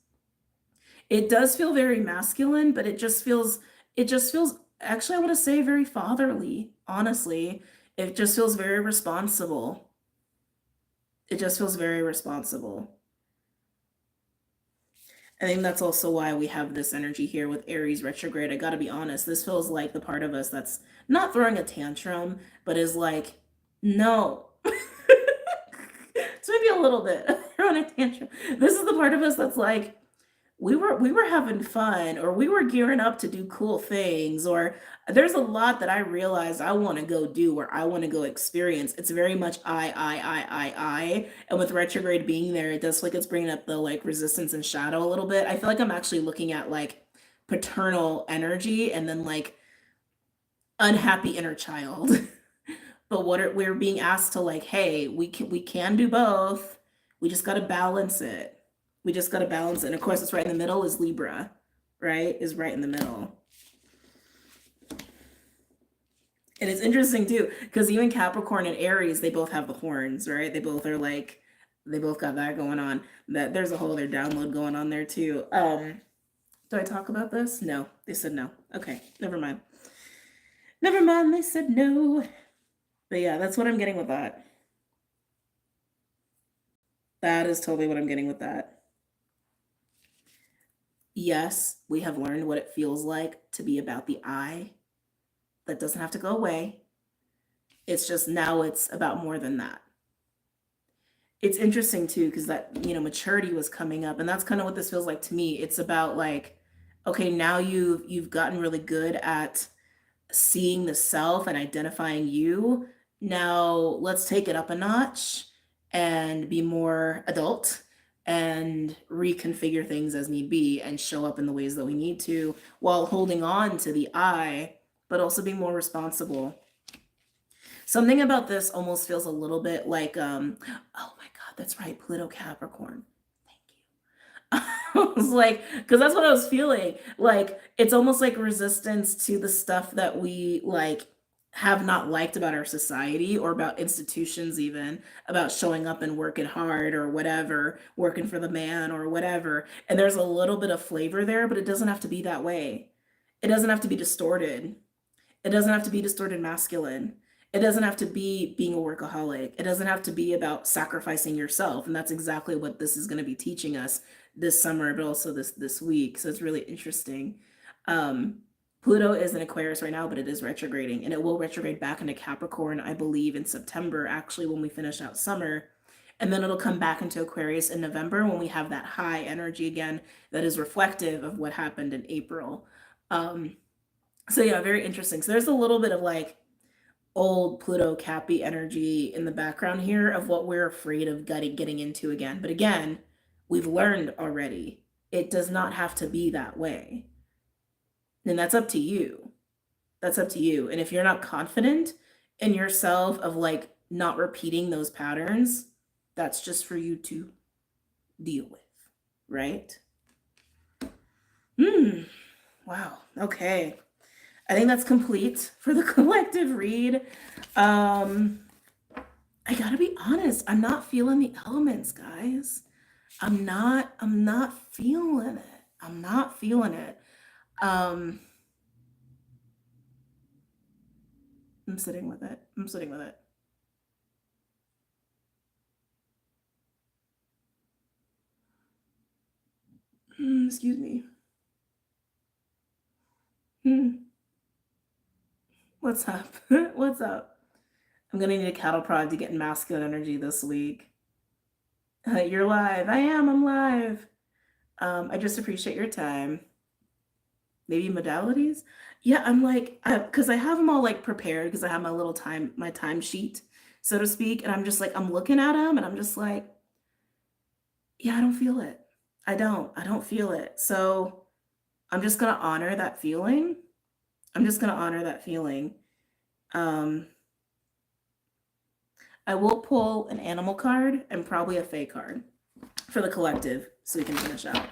It does feel very masculine, but it just feels actually, I want to say very fatherly, honestly. It just feels very responsible. It just feels very responsible. I think that's also why we have this energy here with Aries retrograde. I got to be honest, this feels like the part of us that's not throwing a tantrum, but is like, no. It's maybe a little bit throwing a tantrum. This is the part of us that's like, we were having fun, or we were gearing up to do cool things, or there's a lot that I realized I want to go do, or I want to go experience. It's very much I. And with retrograde being there, it does feel like it's bringing up the like resistance and shadow a little bit. I feel like I'm actually looking at like paternal energy and then like unhappy inner child. But we're being asked to like, hey, we can do both. We just got to balance it. We just got to balance it. And of course, it's right in the middle is Libra, right? Is right in the middle. And it's interesting too, because even Capricorn and Aries, they both have the horns, right? They both are like, they both got that going on. That there's a whole other download going on there too. Do I talk about this? No, they said no. Okay, never mind. Never mind, they said no. But yeah, that's what I'm getting with that. That is totally what I'm getting with that. Yes, we have learned what it feels like to be about the I. That doesn't have to go away. It's just now it's about more than that. It's interesting too, because that, maturity was coming up, and that's kind of what this feels like to me. It's about like, okay, now you've gotten really good at seeing the self and identifying you. Now let's take it up a notch and be more adult and reconfigure things as need be and show up in the ways that we need to, while holding on to the I, but also being more responsible. Something about this almost feels a little bit like, oh my God, that's right, Pluto Capricorn. Thank you. I was like, because that's what I was feeling. Like, it's almost like resistance to the stuff that we like have not liked about our society or about institutions, even about showing up and working hard or whatever, working for the man or whatever. And there's a little bit of flavor there, but it doesn't have to be that way. It doesn't have to be distorted. It doesn't have to be distorted masculine. It doesn't have to be being a workaholic. It doesn't have to be about sacrificing yourself. And that's exactly what this is going to be teaching us this summer, but also this week. So it's really interesting. Pluto is in Aquarius right now, but it is retrograding, and it will retrograde back into Capricorn, I believe, in September, actually, when we finish out summer. And then it'll come back into Aquarius in November when we have that high energy again that is reflective of what happened in April. So yeah, very interesting. So there's a little bit of like, old Pluto Cappy energy in the background here of what we're afraid of getting into again. But again, we've learned already. It does not have to be that way. And that's up to you. That's up to you. And if you're not confident in yourself of like not repeating those patterns, that's just for you to deal with, right? Wow. Okay. I think that's complete for the collective read. I gotta be honest, I'm not feeling the elements, guys. I'm not feeling it. I'm not feeling it. Um, I'm sitting with it. I'm sitting with it. Excuse me. What's up? What's up? I'm gonna need a cattle prod to get masculine energy this week. You're live. I am. I'm live. I just appreciate your time. Maybe modalities. Yeah, I'm like, because I have them all like prepared because I have my little my time sheet, so to speak, and I'm just like, I'm looking at them and I'm just like, yeah, I don't feel it. I don't feel it. So I'm just gonna honor that feeling. I'm just gonna honor that feeling. Um, I will pull an animal card and probably a fae card for the collective so we can finish out.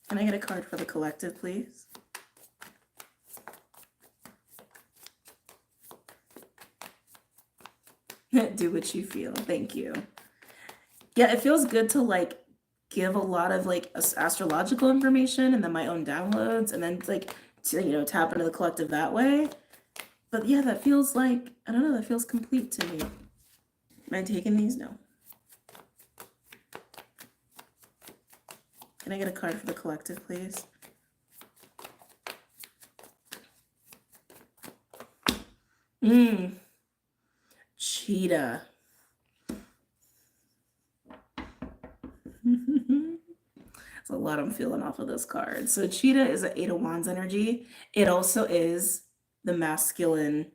Can I get a card for the collective, please? Do what you feel. Thank you. Yeah, it feels good to like give a lot of like astrological information and then my own downloads and then like to tap into the collective that way. But yeah, that feels like, I don't know, that feels complete to me. Am I taking these? No. Can I get a card for the collective, please? Cheetah. That's a lot I'm feeling off of this card. So cheetah is an Eight of Wands energy. It also is the masculine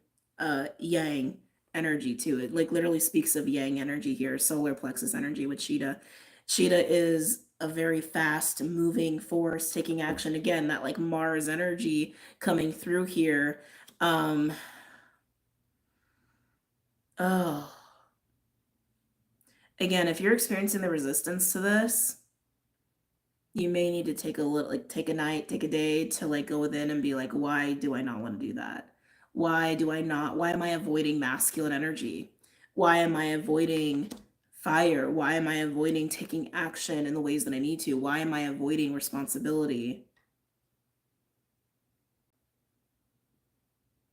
yang energy too. It like literally speaks of yang energy here, solar plexus energy with cheetah. Cheetah is a very fast moving force taking action. Again, that like Mars energy coming through here. Oh. Again, if you're experiencing the resistance to this, you may need to take a little, like take a night, take a day to like go within and be like, why do I not want to do that? Why am I avoiding masculine energy? Why am I avoiding fire? Why am I avoiding taking action in the ways that I need to? Why am I avoiding responsibility?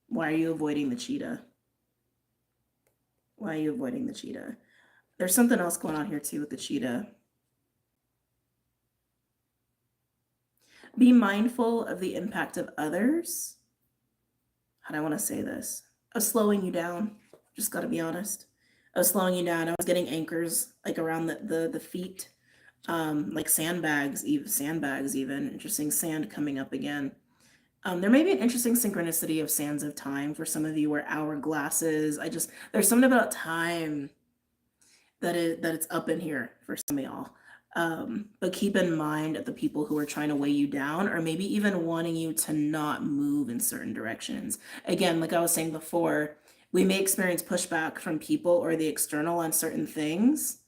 Why are you avoiding the cheetah? Why are you avoiding the cheetah? There's something else going on here too with the cheetah. Be mindful of the impact of others. How do I want to say this? Of slowing you down. Just got to be honest. Of slowing you down. I was getting anchors like around the feet, like sandbags even. Interesting sand coming up again. There may be an interesting synchronicity of sands of time for some of you, where hourglasses. There's something about time that it's up in here for some of y'all. But keep in mind that the people who are trying to weigh you down, or maybe even wanting you to not move in certain directions. Again, like I was saying before, we may experience pushback from people or the external on certain things.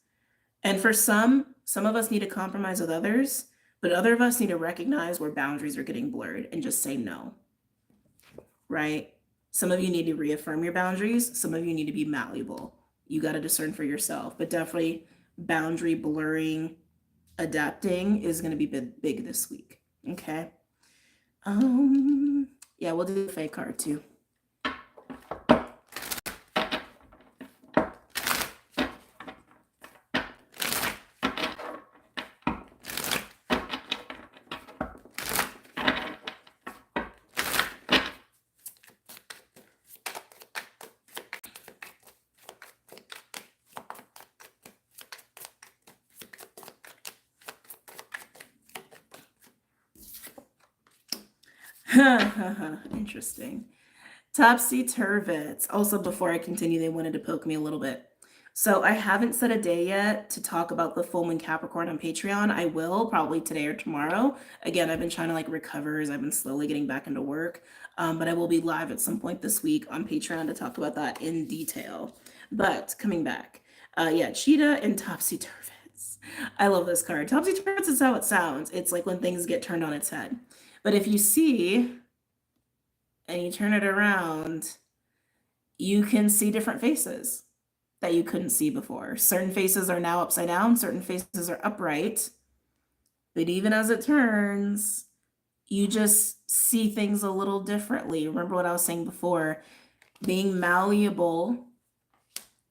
And for some of us need to compromise with others, but other of us need to recognize where boundaries are getting blurred and just say no. Right? Some of you need to reaffirm your boundaries. Some of you need to be malleable. You got to discern for yourself, but definitely boundary blurring, adapting is going to be big this week. Okay. Yeah, we'll do the fake card too. Interesting. Topsy turvets. Also, before I continue, they wanted to poke me a little bit. So I haven't set a day yet to talk about the full moon Capricorn on Patreon. I will probably today or tomorrow. Again, I've been trying to like recover as I've been slowly getting back into work. But I will be live at some point this week on Patreon to talk about that in detail. But coming back, yeah, cheetah and topsy turvets. I love this card. Topsy turvets is how it sounds. It's like when things get turned on its head. But if you see and you turn it around, you can see different faces that you couldn't see before. Certain faces are now upside down, certain faces are upright. But even as it turns, you just see things a little differently. Remember what I was saying before, being malleable,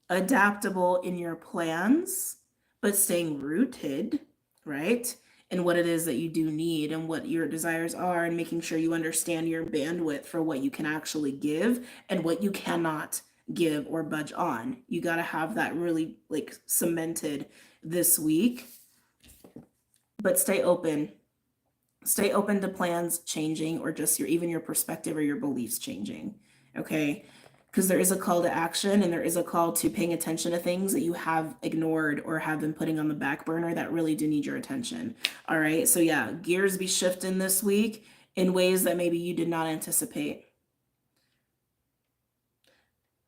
adaptable in your plans, but staying rooted, right? And what it is that you do need and what your desires are, and making sure you understand your bandwidth for what you can actually give and what you cannot give or budge on. You got to have that really like cemented this week. But stay open. Stay open to plans changing, or just even your perspective or your beliefs changing. Okay? Because there is a call to action, and there is a call to paying attention to things that you have ignored or have been putting on the back burner that really do need your attention. All right. So yeah, gears be shifting this week in ways that maybe you did not anticipate.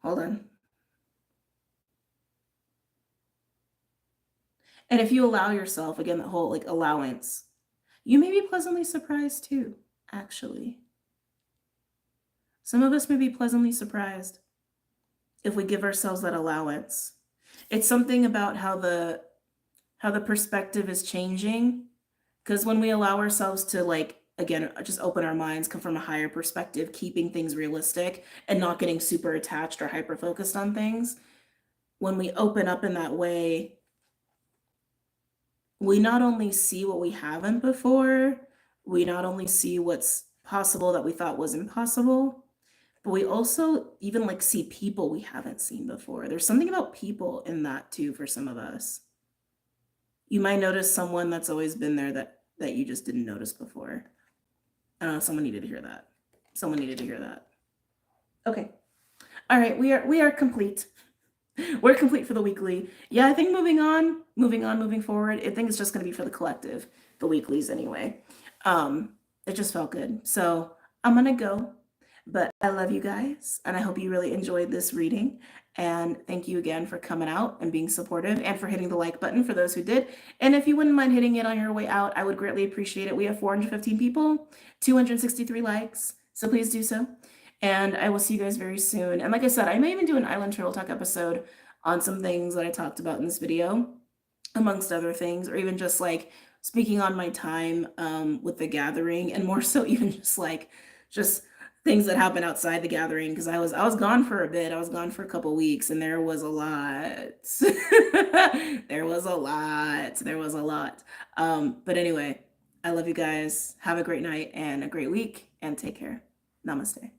Hold on. And if you allow yourself, again, that whole like allowance, you may be pleasantly surprised too, actually. Some of us may be pleasantly surprised if we give ourselves that allowance. It's something about how the perspective is changing, because when we allow ourselves to like again just open our minds, come from a higher perspective, keeping things realistic and not getting super attached or hyper focused on things, when we open up in that way, we not only see what we haven't before, we not only see what's possible that we thought was impossible, but we also even like see people we haven't seen before. There's something about people in that too for some of us. You might notice someone that's always been there that you just didn't notice before. Someone needed to hear that. Someone needed to hear that. Okay. All right, we are complete. We're complete for the weekly. Yeah, I think moving forward, I think it's just going to be for the collective, the weeklies anyway. It just felt good. So I'm going to go, but I love you guys, and I hope you really enjoyed this reading. And thank you again for coming out and being supportive, and for hitting the like button for those who did. And if you wouldn't mind hitting it on your way out, I would greatly appreciate it. We have 415 people, 263 likes, so please do so. And I will see you guys very soon. And like I said, I may even do an Island Turtle Talk episode on some things that I talked about in this video, amongst other things, or even just like speaking on my time with the gathering, and more so even just things that happen outside the gathering, because I was gone for a bit. I was gone for a couple weeks, and there was a lot. There was a lot. But anyway, I love you guys. Have a great night and a great week, and take care. Namaste.